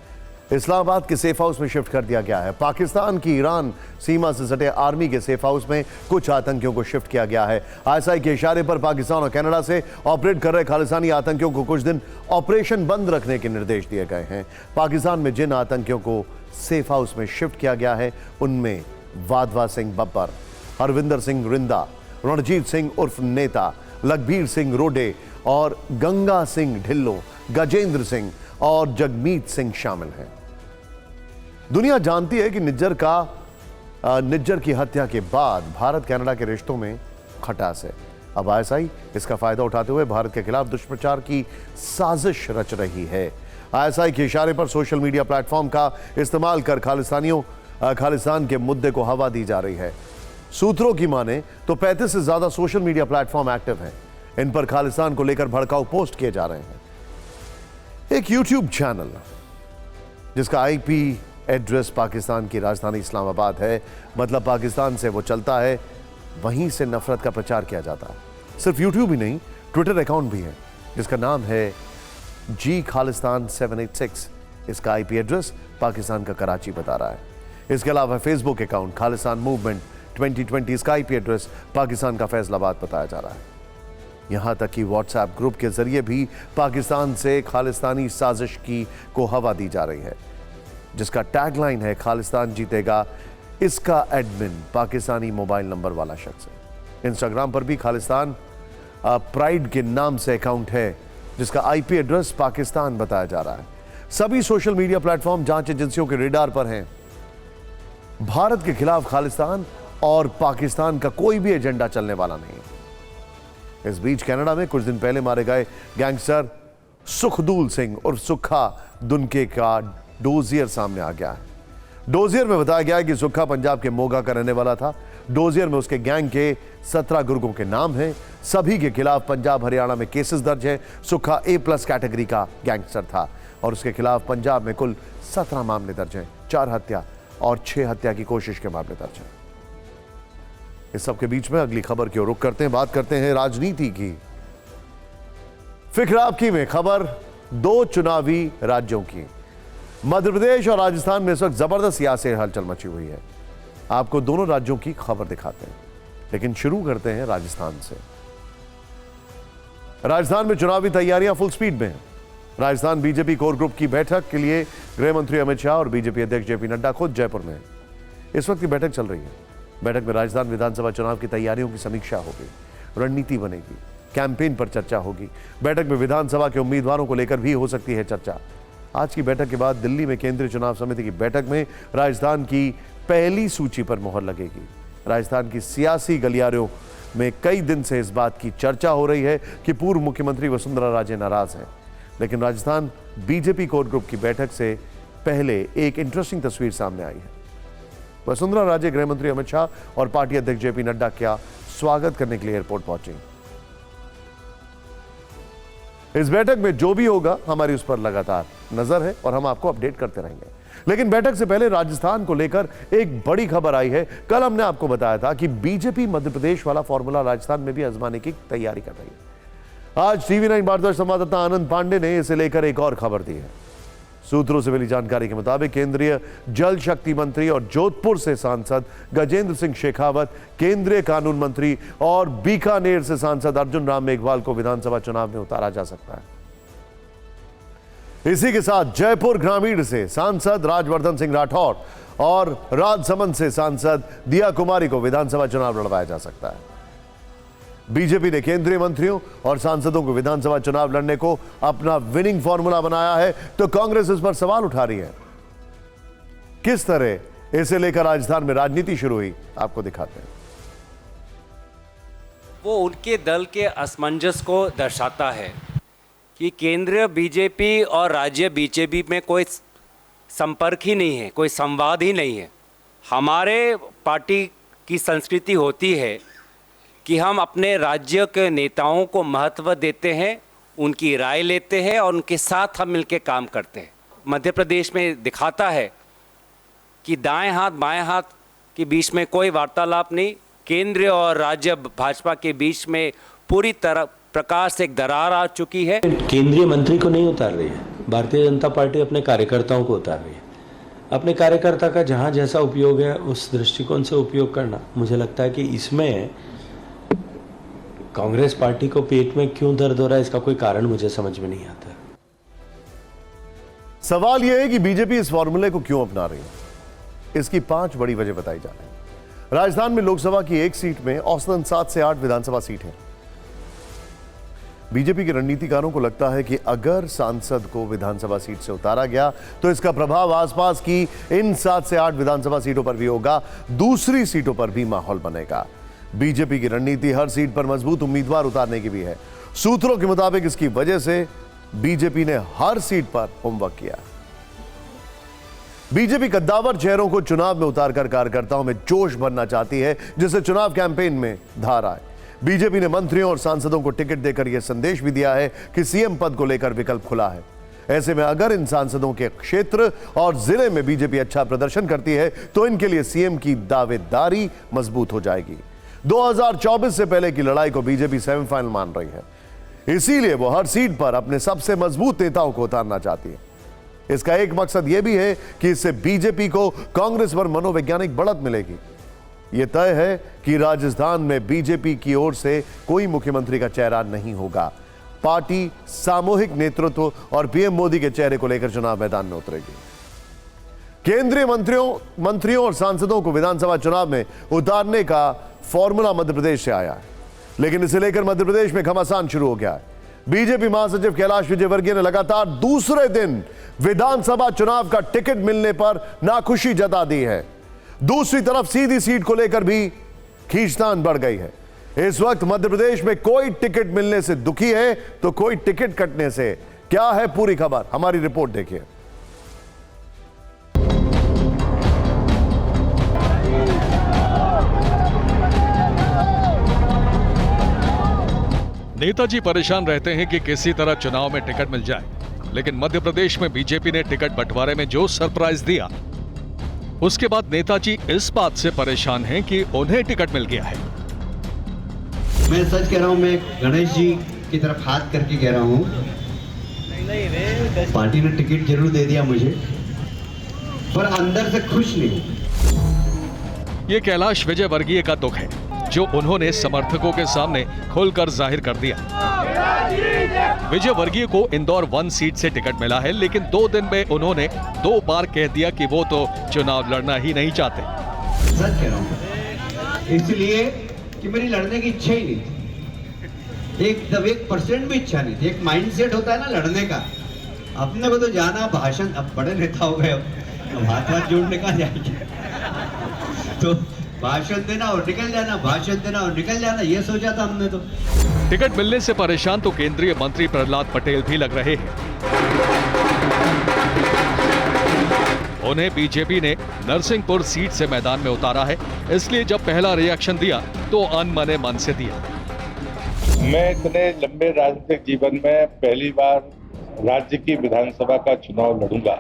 इस्लामाबाद के सेफ हाउस में शिफ्ट कर दिया गया है। पाकिस्तान की ईरान सीमा से सटे आर्मी के सेफ हाउस में कुछ आतंकियों को शिफ्ट किया गया है। आईएसआई के इशारे पर पाकिस्तान और कनाडा से ऑपरेट कर रहे खालिस्तानी आतंकियों को कुछ दिन ऑपरेशन बंद रखने के निर्देश दिए गए हैं। पाकिस्तान में जिन आतंकियों को सेफ हाउस में शिफ्ट किया गया है उनमें वाधवा सिंह बब्बर, हरविंदर सिंह रिंदा, रणजीत सिंह उर्फ नेता, लखबीर सिंह रोडे और गंगा सिंह ढिल्लो, गजेंद्र सिंह और जगमीत सिंह शामिल हैं। दुनिया जानती है कि निज्जर की हत्या के बाद भारत कनाडा के रिश्तों में खटास है। अब आईएसआई इसका फायदा उठाते हुए भारत के खिलाफ दुष्प्रचार की साजिश रच रही है। आईएसआई के इशारे पर सोशल मीडिया प्लेटफॉर्म का इस्तेमाल कर खालिस्तान के मुद्दे को हवा दी जा रही है। सूत्रों की माने तो 35 से ज्यादा सोशल मीडिया प्लेटफॉर्म एक्टिव हैं। इन पर खालिस्तान को लेकर भड़काऊ पोस्ट किए जा रहे हैं। एक यूट्यूब चैनल जिसका आईपी एड्रेस पाकिस्तान की राजधानी इस्लामाबाद है, मतलब पाकिस्तान से वो चलता है, वहीं से नफरत का प्रचार किया जाता है। सिर्फ यूट्यूब ही नहीं, ट्विटर अकाउंट भी है जिसका नाम है जी खालिस्तान 786 इसका आईपी एड्रेस पाकिस्तान का कराची बता रहा है। इसके अलावा फेसबुक अकाउंट खालिस्तान मूवमेंट 2020 इसका आईपी एड्रेस पाकिस्तान का फैसलाबाद बताया जा रहा है। यहां तक कि व्हाट्सएप ग्रुप के जरिए भी पाकिस्तान से खालिस्तानी साजिश को हवा दी जा रही है, जिसका टैगलाइन है खालिस्तान जीतेगा। इसका एडमिन पाकिस्तानी मोबाइल नंबर वाला शख्स है। इंस्टाग्राम पर भी खालिस्तान प्राइड के नाम से अकाउंट है, जिसका आईपी एड्रेस पाकिस्तान बताया जा रहा है। सभी सोशल मीडिया प्लेटफॉर्म जांच एजेंसियों के रेडार पर हैं। भारत के खिलाफ खालिस्तान और पाकिस्तान का कोई भी एजेंडा चलने वाला नहीं। इस बीच कनाडा में कुछ दिन पहले मारे गए गैंगस्टर सुखदूल सिंह और सुखा दुनके का डोजियर सामने आ गया है। डोजियर में बताया गया है कि सुखा पंजाब के मोगा का रहने वाला था। डोजियर में उसके गैंग के 17 गुर्गों के नाम हैं। सभी के खिलाफ पंजाब हरियाणा में केसेस दर्ज हैं। सुखा A+ कैटेगरी का गैंगस्टर था और उसके खिलाफ पंजाब में कुल 17 मामले दर्ज हैं। 4 हत्या और 6 हत्या की कोशिश के मामले दर्ज हैं। इस सबके बीच में अगली खबर की ओर रुख करते हैं। बात करते हैं राजनीति की। फिक्र आपकी में खबर 2 चुनावी राज्यों की। मध्य प्रदेश और राजस्थान में इस वक्त जबरदस्त सियासी हलचल मची हुई है। आपको दोनों राज्यों की खबर दिखाते हैं, लेकिन शुरू करते हैं राजस्थान से। राजस्थान में चुनावी तैयारियां फुल स्पीड में हैं। राजस्थान बीजेपी कोर ग्रुप की बैठक के लिए गृह मंत्री अमित शाह और बीजेपी अध्यक्ष जेपी नड्डा खुद जयपुर में हैं। इस वक्त की बैठक चल रही है। बैठक में राजस्थान विधानसभा चुनाव की तैयारियों की समीक्षा होगी, रणनीति बनेगी, कैंपेन पर चर्चा होगी। बैठक में विधानसभा के उम्मीदवारों को लेकर भी हो सकती है चर्चा। आज की बैठक के बाद दिल्ली में केंद्रीय चुनाव समिति की बैठक में राजस्थान की पहली सूची पर मोहर लगेगी। राजस्थान की सियासी गलियारों में कई दिन से इस बात की चर्चा हो रही है कि पूर्व मुख्यमंत्री वसुंधरा राजे नाराज हैं, लेकिन राजस्थान बीजेपी कोर ग्रुप की बैठक से पहले एक इंटरेस्टिंग तस्वीर सामने आई है। वसुंधरा राजे गृह मंत्री अमित शाह और पार्टी अध्यक्ष जेपी नड्डा का स्वागत करने के लिए एयरपोर्ट पहुंची। इस बैठक में जो भी होगा हमारी उस पर लगातार नजर है और हम आपको अपडेट करते रहेंगे। लेकिन बैठक से पहले राजस्थान को लेकर एक बड़ी खबर आई है। कल हमने आपको बताया था कि बीजेपी मध्य प्रदेश वाला फॉर्मूला राजस्थान में भी आजमाने की तैयारी कर रही है। आज TV9 भारद्वाज संवाददाता आनंद पांडे ने इसे लेकर एक और खबर दी है। सूत्रों से मिली जानकारी के मुताबिक केंद्रीय जल शक्ति मंत्री और जोधपुर से सांसद गजेंद्र सिंह शेखावत, केंद्रीय कानून मंत्री और बीकानेर से सांसद अर्जुन राम मेघवाल को विधानसभा चुनाव में उतारा जा सकता है। इसी के साथ जयपुर ग्रामीण से सांसद राजवर्धन सिंह राठौर और राजसमंद से सांसद दिया कुमारी को विधानसभा चुनाव लड़वाया जा सकता है। बीजेपी ने केंद्रीय मंत्रियों और सांसदों को विधानसभा चुनाव लड़ने को अपना विनिंग फॉर्मूला बनाया है, तो कांग्रेस इस पर सवाल उठा रही है। किस तरह इसे लेकर राजस्थान में राजनीति शुरू हुई, आपको दिखाते हैं। वो उनके दल के असमंजस को दर्शाता है कि केंद्रीय बीजेपी और राज्य बीजेपी में कोई संपर्क ही नहीं है, कोई संवाद ही नहीं है। हमारे पार्टी की संस्कृति होती है कि हम अपने राज्य के नेताओं को महत्व देते हैं, उनकी राय लेते हैं और उनके साथ हम मिलकर काम करते हैं। मध्य प्रदेश में दिखाता है कि दाएं हाथ बाएं हाथ के बीच में कोई वार्तालाप नहीं, केंद्र और राज्य भाजपा के बीच में पूरी तरह प्रकार से एक दरार आ चुकी है। केंद्रीय मंत्री को नहीं उतार रही है, भारतीय जनता पार्टी अपने कार्यकर्ताओं को उतार रही है। अपने कार्यकर्ता का जहां जैसा उपयोग है उस दृष्टिकोण से उपयोग करना, मुझे लगता है कि इसमें कांग्रेस पार्टी को पेट में क्यों दर्द हो रहा है, इसका कोई कारण मुझे समझ में नहीं आता। सवाल यह है कि बीजेपी इस फॉर्मूले को क्यों अपना रही है। इसकी 5 बड़ी वजह बताई जा रही है। राजस्थान में लोकसभा की एक सीट में औसतन 7 से 8 विधानसभा सीट है। बीजेपी के रणनीतिकारों को लगता है कि अगर सांसद को विधानसभा सीट से उतारा गया तो इसका प्रभाव आसपास की इन 7 से 8 विधानसभा सीटों पर भी होगा, दूसरी सीटों पर भी माहौल बनेगा। बीजेपी की रणनीति हर सीट पर मजबूत उम्मीदवार उतारने की भी है। सूत्रों के मुताबिक इसकी वजह से बीजेपी ने हर सीट पर होमवर्क किया। बीजेपी कद्दावर चेहरों को चुनाव में उतारकर कार्यकर्ताओं में जोश भरना चाहती है, जिससे चुनाव कैंपेन में धार आए। बीजेपी ने मंत्रियों और सांसदों को टिकट देकर यह संदेश भी दिया है कि सीएम पद को लेकर विकल्प खुला है। ऐसे में अगर इन सांसदों के क्षेत्र और जिले में बीजेपी अच्छा प्रदर्शन करती है तो इनके लिए सीएम की दावेदारी मजबूत हो जाएगी। 2024 से पहले की लड़ाई को बीजेपी सेमीफाइनल मान रही है। इसीलिए वो हर सीट पर अपने सबसे मजबूत नेताओं को उतारना चाहती है। इसका एक मकसद यह भी है कि इससे बीजेपी को कांग्रेस पर मनोवैज्ञानिक बढ़त मिलेगी। यह तय है कि राजस्थान में बीजेपी की ओर से कोई मुख्यमंत्री का चेहरा नहीं होगा। पार्टी सामूहिक नेतृत्व और पीएम मोदी के चेहरे को लेकर चुनाव मैदान में उतरेगी। केंद्रीय मंत्रियों और सांसदों को विधानसभा चुनाव में उतारने का फॉर्मूला मध्य प्रदेश से आया है, लेकिन इसे लेकर मध्य प्रदेश में घमासान शुरू हो गया है। बीजेपी महासचिव कैलाश विजयवर्गीय ने लगातार दूसरे दिन विधानसभा चुनाव का टिकट मिलने पर नाखुशी जता दी है। दूसरी तरफ सीधी सीट को लेकर भी खींचतान बढ़ गई है। इस वक्त मध्य प्रदेश में कोई टिकट मिलने से दुखी है तो कोई टिकट कटने से। क्या है पूरी खबर, हमारी रिपोर्ट देखिए। नेताजी परेशान रहते हैं कि किसी तरह चुनाव में टिकट मिल जाए, लेकिन मध्य प्रदेश में बीजेपी ने टिकट बंटवारे में जो सरप्राइज दिया, उसके बाद नेताजी इस बात से परेशान हैं कि उन्हें टिकट मिल गया है। मैं सच कह रहा हूं, मैं गणेश जी की तरफ हाथ करके कह रहा हूं, पार्टी ने टिकट जरूर दे दिया मुझे, पर अंदर से खुश नहीं। ये कैलाश विजयवर्गीय का दुख है, जो उन्होंने समर्थकों के सामने खुलकर जाहिर कर दिया। विजयवर्गीय को इंदौर 1 सीट से टिकट मिला है, लेकिन 2 दिन में उन्होंने 2 बार कह दिया कि वो तो चुनाव लड़ना ही नहीं चाहते। सच कह रहा हूं, इसलिए कि मेरी लड़ने की इच्छा ही नहीं थी, 1% भी इच्छा नहीं थी। एक माइंडसेट होता है ना लड़ने का, अपने को तो जाना भाषण, अब बड़े नेता हो गए, अब हाथ जोड़ने का जाएंगे, तो भाषण देना और निकल जाना, भाषण देना और निकल जाना, ये सोचा था हमने। तो टिकट मिलने से परेशान तो केंद्रीय मंत्री प्रहलाद पटेल भी लग रहे हैं। उन्हें बीजेपी ने नरसिंहपुर सीट से मैदान में उतारा है, इसलिए जब पहला रिएक्शन दिया तो अनमने मन से दिया। मैं इतने लंबे राजनीतिक जीवन में पहली बार राज्य की विधानसभा का चुनाव लड़ूंगा।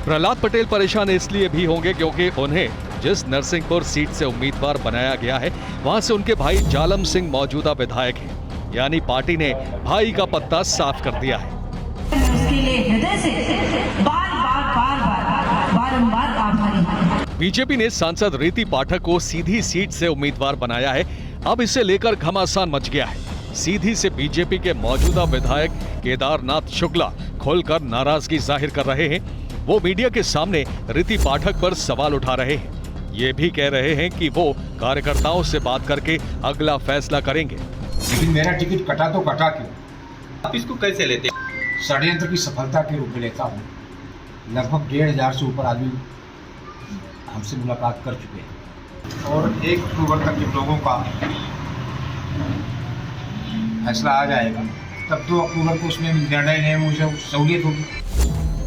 प्रहलाद पटेल परेशान इसलिए भी होंगे क्योंकि उन्हें जिस नरसिंहपुर सीट से उम्मीदवार बनाया गया है, वहां से उनके भाई जालम सिंह मौजूदा विधायक हैं। यानी पार्टी ने भाई का पत्ता साफ कर दिया है। उसके लिए हृदय से बारंबार आभारी। बीजेपी ने सांसद रीति पाठक को सीधी सीट से उम्मीदवार बनाया है। अब इसे लेकर घमासान मच गया है। सीधी से बीजेपी के मौजूदा विधायक केदारनाथ शुक्ला खोलकर नाराजगी जाहिर कर रहे हैं। वो मीडिया के सामने रीति पाठक पर सवाल उठा रहे हैं। ये भी कह रहे हैं कि वो कार्यकर्ताओं से बात करके अगला फैसला करेंगे। लेकिन मेरा टिकट कटा तो कटा क्यों? आप इसको कैसे लेते? षड्यंत्र की सफलता के रूप में लेता हूँ। लगभग 1,500 से ऊपर आदमी हमसे मुलाकात कर चुके हैं और 1 अक्टूबर तक जब लोगों का फैसला आ जाएगा, तब 2 अक्टूबर को उसमें निर्णय लेने में मुझे सहूलियत होगी।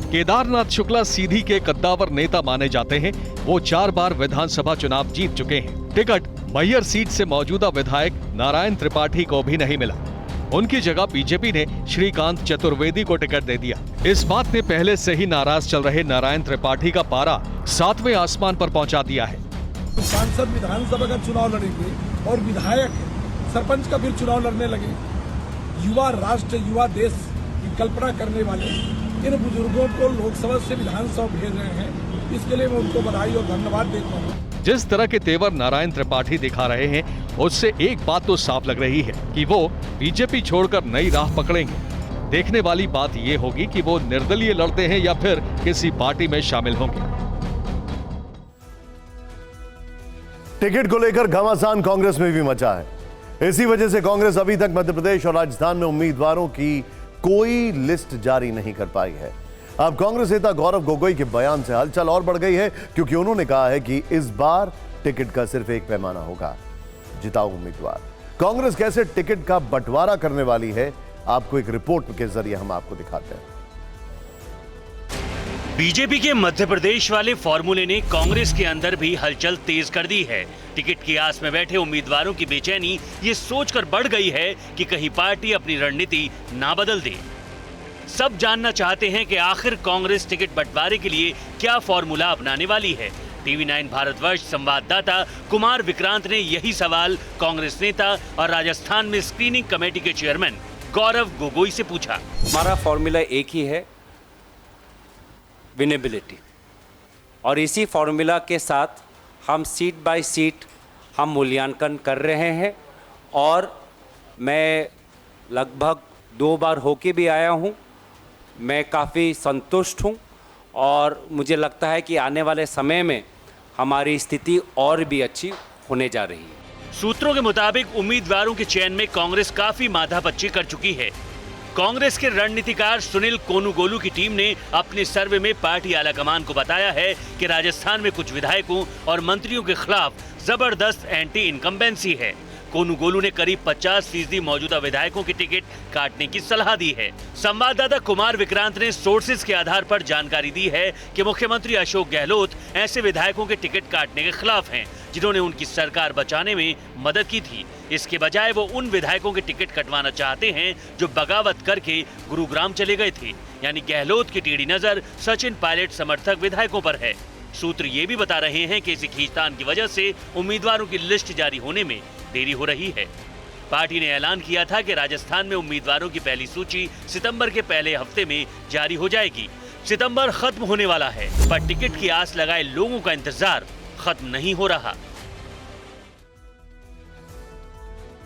केदारनाथ शुक्ला सीधी के कद्दावर नेता माने जाते हैं। वो 4 बार विधानसभा चुनाव जीत चुके हैं। टिकट मैहर सीट से मौजूदा विधायक नारायण त्रिपाठी को भी नहीं मिला। उनकी जगह बीजेपी ने श्रीकांत चतुर्वेदी को टिकट दे दिया। इस बात ने पहले से ही नाराज चल रहे नारायण त्रिपाठी का पारा 7वें आसमान पर पहुंचा दिया है। सांसद विधानसभा का चुनाव लड़ेंगे और विधायक सरपंच का फिर चुनाव लड़ने लगे। युवा राष्ट्र, युवा देश की कल्पना करने वाले इन बुजुर्गों को लोकसभा से विधानसभा भेज रहे हैं। इसके लिए मैं उनको बधाई और धन्यवाद देता हूँ। जिस तरह के तेवर नारायण त्रिपाठी दिखा रहे हैं, उससे एक बात तो साफ लग रही है कि वो बीजेपी छोड़कर नई राह पकड़ेंगे। देखने वाली बात ये होगी कि वो निर्दलीय लड़ते हैं या फिर किसी पार्टी में शामिल होंगे। टिकट को लेकर घमासान कांग्रेस में भी मचा है। इसी वजह से कांग्रेस अभी तक मध्य प्रदेश और राजस्थान में उम्मीदवारों की कोई लिस्ट जारी नहीं कर पाई है। अब कांग्रेस नेता गौरव गोगोई के बयान से हलचल और बढ़ गई है, क्योंकि उन्होंने कहा है कि इस बार टिकट का सिर्फ एक पैमाना होगा, जिताऊ उम्मीदवार। कांग्रेस कैसे टिकट का बंटवारा करने वाली है, आपको एक रिपोर्ट के जरिए हम आपको दिखाते हैं। बीजेपी के मध्य प्रदेश वाले फॉर्मूले ने कांग्रेस के अंदर भी हलचल तेज कर दी है। टिकट की आस में बैठे उम्मीदवारों की बेचैनी ये सोचकर बढ़ गई है कि कहीं पार्टी अपनी रणनीति ना बदल दे। सब जानना चाहते हैं कि आखिर कांग्रेस टिकट बंटवारे के लिए क्या फॉर्मूला अपनाने वाली है। TV9 भारतवर्ष संवाददाता कुमार विक्रांत ने यही सवाल कांग्रेस नेता और राजस्थान में स्क्रीनिंग कमेटी के चेयरमैन गौरव गोगोई से पूछा। हमारा फॉर्मूला एक ही है, विनेबिलिटी, और इसी फॉर्मूला के साथ हम सीट बाय सीट हम मूल्यांकन कर रहे हैं। और मैं लगभग 2 बार होके भी आया हूं, मैं काफ़ी संतुष्ट हूं और मुझे लगता है कि आने वाले समय में हमारी स्थिति और भी अच्छी होने जा रही है। सूत्रों के मुताबिक उम्मीदवारों के चयन में कांग्रेस काफी माथापच्ची कर चुकी है। कांग्रेस के रणनीतिकार सुनील कोनुगोलू की टीम ने अपने सर्वे में पार्टी आलाकमान को बताया है कि राजस्थान में कुछ विधायकों और मंत्रियों के खिलाफ जबरदस्त एंटी इनकम्बेंसी है। कोनुगोलू ने करीब 50% मौजूदा विधायकों की टिकट काटने की सलाह दी है। संवाददाता कुमार विक्रांत ने सोर्सेज के आधार पर जानकारी दी है कि मुख्यमंत्री अशोक गहलोत ऐसे विधायकों के टिकट काटने के खिलाफ हैं जिन्होंने उनकी सरकार बचाने में मदद की थी। इसके बजाय वो उन विधायकों के टिकट कटवाना चाहते हैं जो बगावत करके गुरुग्राम चले गए थे। यानी गहलोत की टेढ़ी नजर सचिन पायलट समर्थक विधायकों पर है। सूत्र ये भी बता रहे हैं कि इसी खींचतान की वजह से उम्मीदवारों की लिस्ट जारी होने में देरी हो रही है। पार्टी ने ऐलान किया था कि राजस्थान में उम्मीदवारों की पहली सूची सितंबर के पहले हफ्ते में जारी हो जाएगी। सितंबर खत्म होने वाला है, पर टिकट की आस लगाए लोगों का इंतजार खत्म नहीं हो रहा।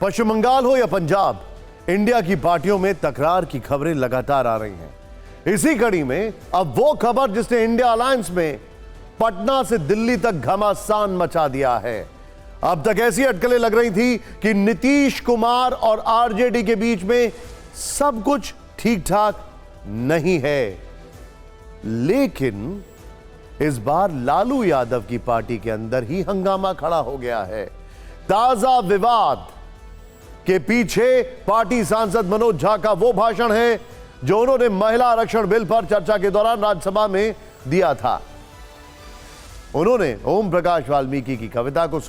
पश्चिम बंगाल हो या पंजाब, इंडिया की पार्टियों में तकरार की खबरें लगातार आ रही हैं। इसी कड़ी में अब वो खबर जिसने इंडिया अलायंस में पटना से दिल्ली तक घमासान मचा दिया है। अब तक ऐसी अटकलें लग रही थी कि नीतीश कुमार और आरजेडी के बीच में सब कुछ ठीक ठाक नहीं है, लेकिन इस बार लालू यादव की पार्टी के अंदर ही हंगामा खड़ा हो गया है। ताजा विवाद के पीछे पार्टी सांसद मनोज झा का वो भाषण है जो उन्होंने महिला आरक्षण बिल पर चर्चा के दौरान राज्यसभा में दिया था। उन्होंने ओम प्रकाश वाल्मीकि की कविता को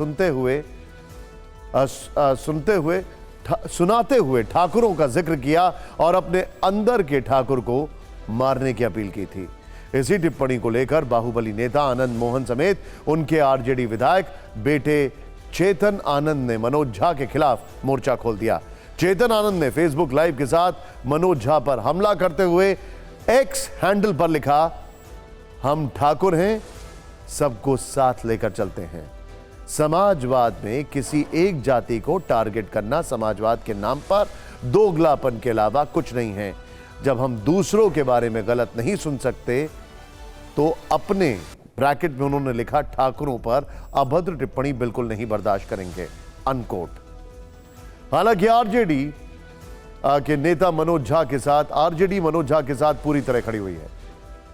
सुनाते हुए ठाकुरों का जिक्र किया और अपने अंदर के ठाकुर को मारने की अपील की थी। इसी टिप्पणी को लेकर बाहुबली नेता आनंद मोहन समेत उनके आरजेडी विधायक बेटे चेतन आनंद ने मनोज झा के खिलाफ मोर्चा खोल दिया। चेतन आनंद ने फेसबुक लाइव के साथ मनोज झा पर हमला करते हुए एक्स हैंडल पर लिखा, हम ठाकुर हैं, सबको साथ लेकर चलते हैं। समाजवाद में किसी एक जाति को टारगेट करना समाजवाद के नाम पर दोगलापन के अलावा कुछ नहीं है। जब हम दूसरों के बारे में गलत नहीं सुन सकते तो अपने ब्रैकेट में उन्होंने लिखा ठाकुरों पर अभद्र टिप्पणी बिल्कुल नहीं बर्दाश्त करेंगे, अनकोट। हालांकि आरजेडी के नेता मनोज झा के साथ आरजेडी मनोज झा के साथ पूरी तरह खड़ी हुई है।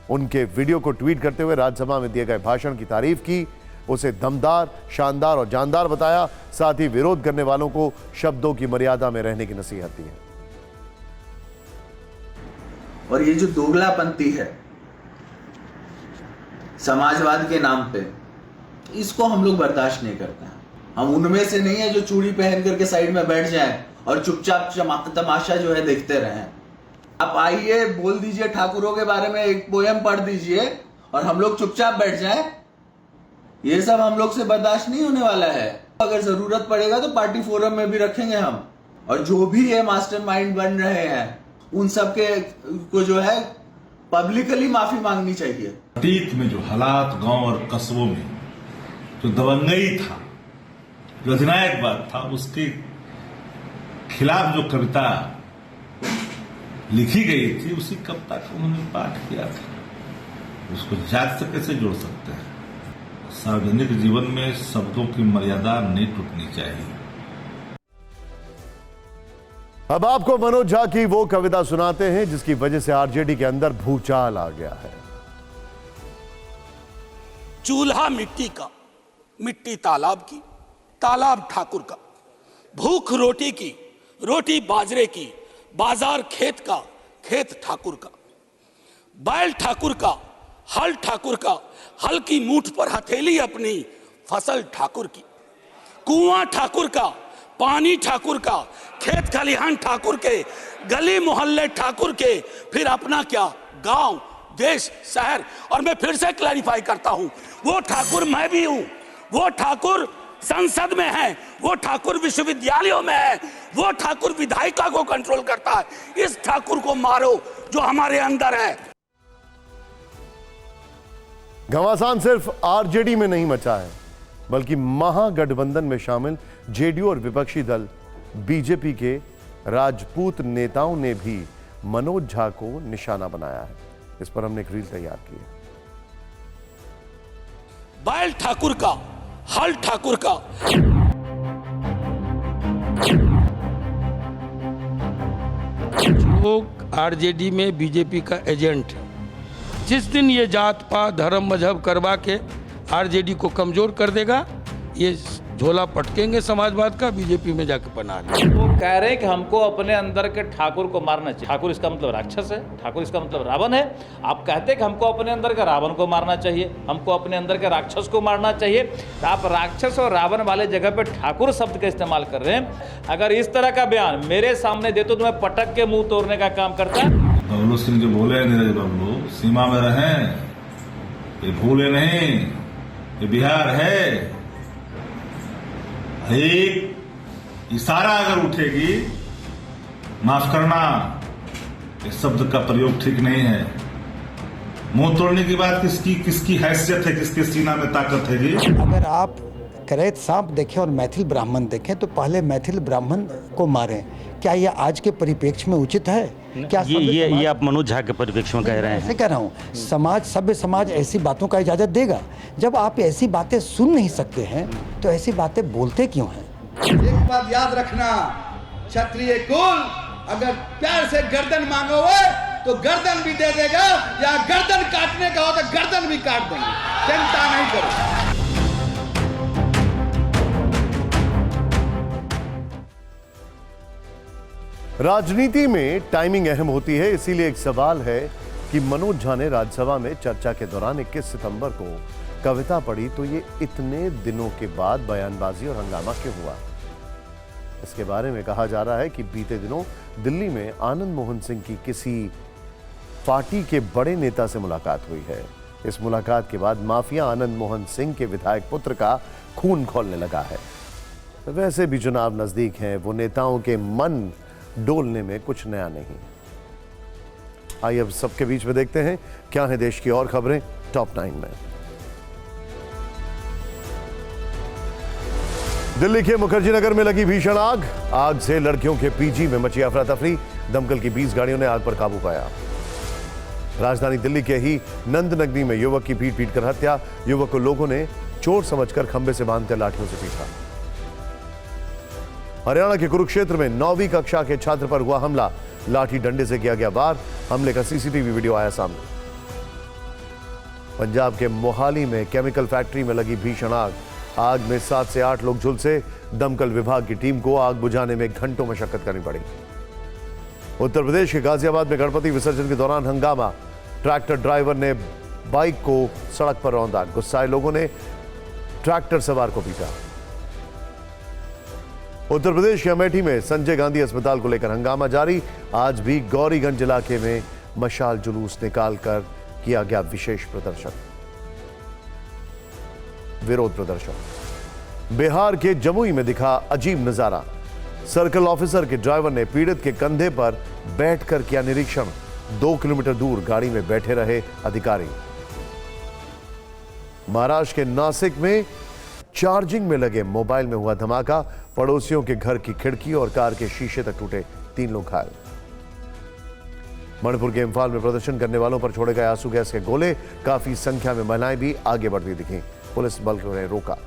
उनके वीडियो को ट्वीट करते हुए राज्यसभा में दिए गए भाषण की तारीफ की, उसे दमदार, शानदार और जानदार बताया। साथ ही विरोध करने वालों को शब्दों की मर्यादा में रहने की नसीहत दी है। और ये जो दोगलापंथी है समाजवाद के नाम पे, इसको हम लोग बर्दाश्त नहीं करते हैं। हम उनमें से नहीं है जो चूड़ी पहन करके साइड में बैठ जाएं और चुपचाप तमाशा जो है देखते रहें। आप आइए, बोल दीजिए ठाकुरों के बारे में एक पोयम पढ़ दीजिए और हम लोग चुपचाप बैठ जाएं। ये सब हम लोग से बर्दाश्त नहीं होने वाला है। अगर जरूरत पड़ेगा तो पार्टी फोरम में भी रखेंगे हम, और जो भी ये मास्टरमाइंड बन रहे हैं उन सब के को जो है पब्लिकली माफी मांगनी चाहिए। अतीत में जो हालात गांव और कस्बों में जो दबंगई था, जो अधिनायकवाद था, उसके खिलाफ जो कविता लिखी गई थी, उसी कविता का उन्होंने पाठ किया था। उसको जात से कैसे जोड़ सकते हैं? सार्वजनिक जीवन में शब्दों की मर्यादा नहीं टूटनी चाहिए। अब आपको मनोज झा की वो कविता सुनाते हैं जिसकी वजह से आरजेडी के अंदर भूचाल आ गया है। चूल्हा मिट्टी का, मिट्टी तालाब की, तालाब ठाकुर का, भूख रोटी की, रोटी बाजरे की, बाजार खेत का, खेत ठाकुर का, बैल ठाकुर का, हल ठाकुर का, हल की मूठ पर हथेली अपनी, फसल ठाकुर की, कुआं ठाकुर का, पानी ठाकुर का, खेत खलिहान ठाकुर के, गली मोहल्ले ठाकुर के, फिर अपना क्या, गांव, देश, शहर। और मैं फिर से क्लैरिफाई करता हूं, वो ठाकुर मैं भी हूं, वो ठाकुर संसद में है, वो ठाकुर विश्वविद्यालयों में है, वो ठाकुर विधायिका को कंट्रोल करता है। इस ठाकुर को मारो जो हमारे अंदर है। घमासान सिर्फ आरजेडी में नहीं मचा है, बल्कि महागठबंधन में शामिल जेडीयू और विपक्षी दल बीजेपी के राजपूत नेताओं ने भी मनोज झा को निशाना बनाया है। इस पर हमने एक रील तैयार की है। बैल ठाकुर का, हल ठाकुर का। लोग आरजेडी में बीजेपी का एजेंट है। जिस दिन ये जात पात धर्म मजहब करवा के आरजेडी को कमजोर कर देगा, ये झोला पटकेंगे समाजवाद का, बीजेपी में जाके बना लेंगे। वो कह रहे हैं कि हमको अपने अंदर के ठाकुर को मारना चाहिए। ठाकुर इसका मतलब राक्षस है, ठाकुर इसका मतलब रावण है। आप कहते हैं कि हमको अपने अंदर के रावण को मारना चाहिए, हमको अपने अंदर के राक्षस को मारना चाहिए, तो आप राक्षस और रावण वाले जगह पे ठाकुर शब्द का इस्तेमाल कर रहे हैं। अगर इस तरह का बयान मेरे सामने देते तो मैं पटक के मुंह तोड़ने का काम करता। बबलू सिंह जो बोले नीरज बबलू, सीमा में रहें, ये भूले नहीं, ये बिहार है। एक इशारा अगर उठेगी, माफ करना, इस शब्द का प्रयोग ठीक नहीं है। मुंह तोड़ने की बात किसकी हैसियत है, किसके सीना में ताकत है जी? अगर आप करैत सांप देखें और मैथिल ब्राह्मण देखें तो पहले मैथिल ब्राह्मण को मारें। क्या ये आज के परिप्रेक्ष्य में उचित है? क्या ये आप मनोज झा के परिप्रेक्ष्य में कह रहे हैं? ऐसे कह रहा हूँ, समाज, सभ्य समाज ऐसी बातों का इजाजत देगा। जब आप ऐसी बातें सुन नहीं सकते हैं तो ऐसी बातें बोलते क्यों हैं? एक बात याद रखना, क्षत्रिय कुल अगर प्यार से गर्दन मांगोगे तो गर्दन भी दे देगा, या गर्दन काटने का हो तो गर्दन भी काट देंगे। चिंता नहीं करो। राजनीति में टाइमिंग अहम होती है, इसीलिए एक सवाल है कि मनोज झा ने राज्यसभा में चर्चा के दौरान 21 सितंबर को कविता पढ़ी तो ये इतने दिनों के बाद बयानबाजी और हंगामा क्यों हुआ? इसके बारे में कहा जा रहा है कि बीते दिनों दिल्ली में आनंद मोहन सिंह की किसी पार्टी के बड़े नेता से मुलाकात हुई है। इस मुलाकात के बाद माफिया आनंद मोहन सिंह के विधायक पुत्र का खून खौलने लगा है। वैसे भी चुनाव नजदीक हैं, वो नेताओं के मन डोलने में कुछ नया नहीं। आइए अब सबके बीच में देखते हैं क्या है देश की और खबरें टॉप 9 में। दिल्ली के मुखर्जी नगर में लगी भीषण आग से लड़कियों के पीजी में मची अफरा तफरी। दमकल की 20 गाड़ियों ने आग पर काबू पाया। राजधानी दिल्ली के ही नंदनगरी में युवक की पीट कर हत्या। युवक को लोगों ने चोर समझकर खंबे से बांधकर लाठियों से पीटा। हरियाणा के कुरुक्षेत्र में 9वीं कक्षा के छात्र पर हुआ हमला। लाठी डंडे से किया गया वार। हमले का सीसीटीवी वीडियो आया सामने। पंजाब के मोहाली में केमिकल फैक्ट्री में लगी भीषण आग में 7 से 8 लोग झुलसे। दमकल विभाग की टीम को आग बुझाने में घंटों मशक्कत करनी पड़ी। उत्तर प्रदेश के गाजियाबाद में गणपति विसर्जन के दौरान हंगामा। ट्रैक्टर ड्राइवर ने बाइक को सड़क पर रौंदा। गुस्साए लोगों ने ट्रैक्टर सवार को पीटा। उत्तर प्रदेश के अमेठी में संजय गांधी अस्पताल को लेकर हंगामा जारी। आज भी गौरीगंज इलाके में मशाल जुलूस निकालकर किया गया विशेष प्रदर्शन, विरोध प्रदर्शन। बिहार के जमुई में दिखा अजीब नजारा। सर्कल ऑफिसर के ड्राइवर ने पीड़ित के कंधे पर बैठकर किया निरीक्षण। 2 किलोमीटर दूर गाड़ी में बैठे रहे अधिकारी। महाराष्ट्र के नासिक में चार्जिंग में लगे मोबाइल में हुआ धमाका। पड़ोसियों के घर की खिड़की और कार के शीशे तक टूटे। 3 लोग घायल। मणिपुर के इम्फाल में प्रदर्शन करने वालों पर छोड़े गए आंसू गैस के गोले। काफी संख्या में महिलाएं भी आगे बढ़ती दिखीं। पुलिस बल ने रोका।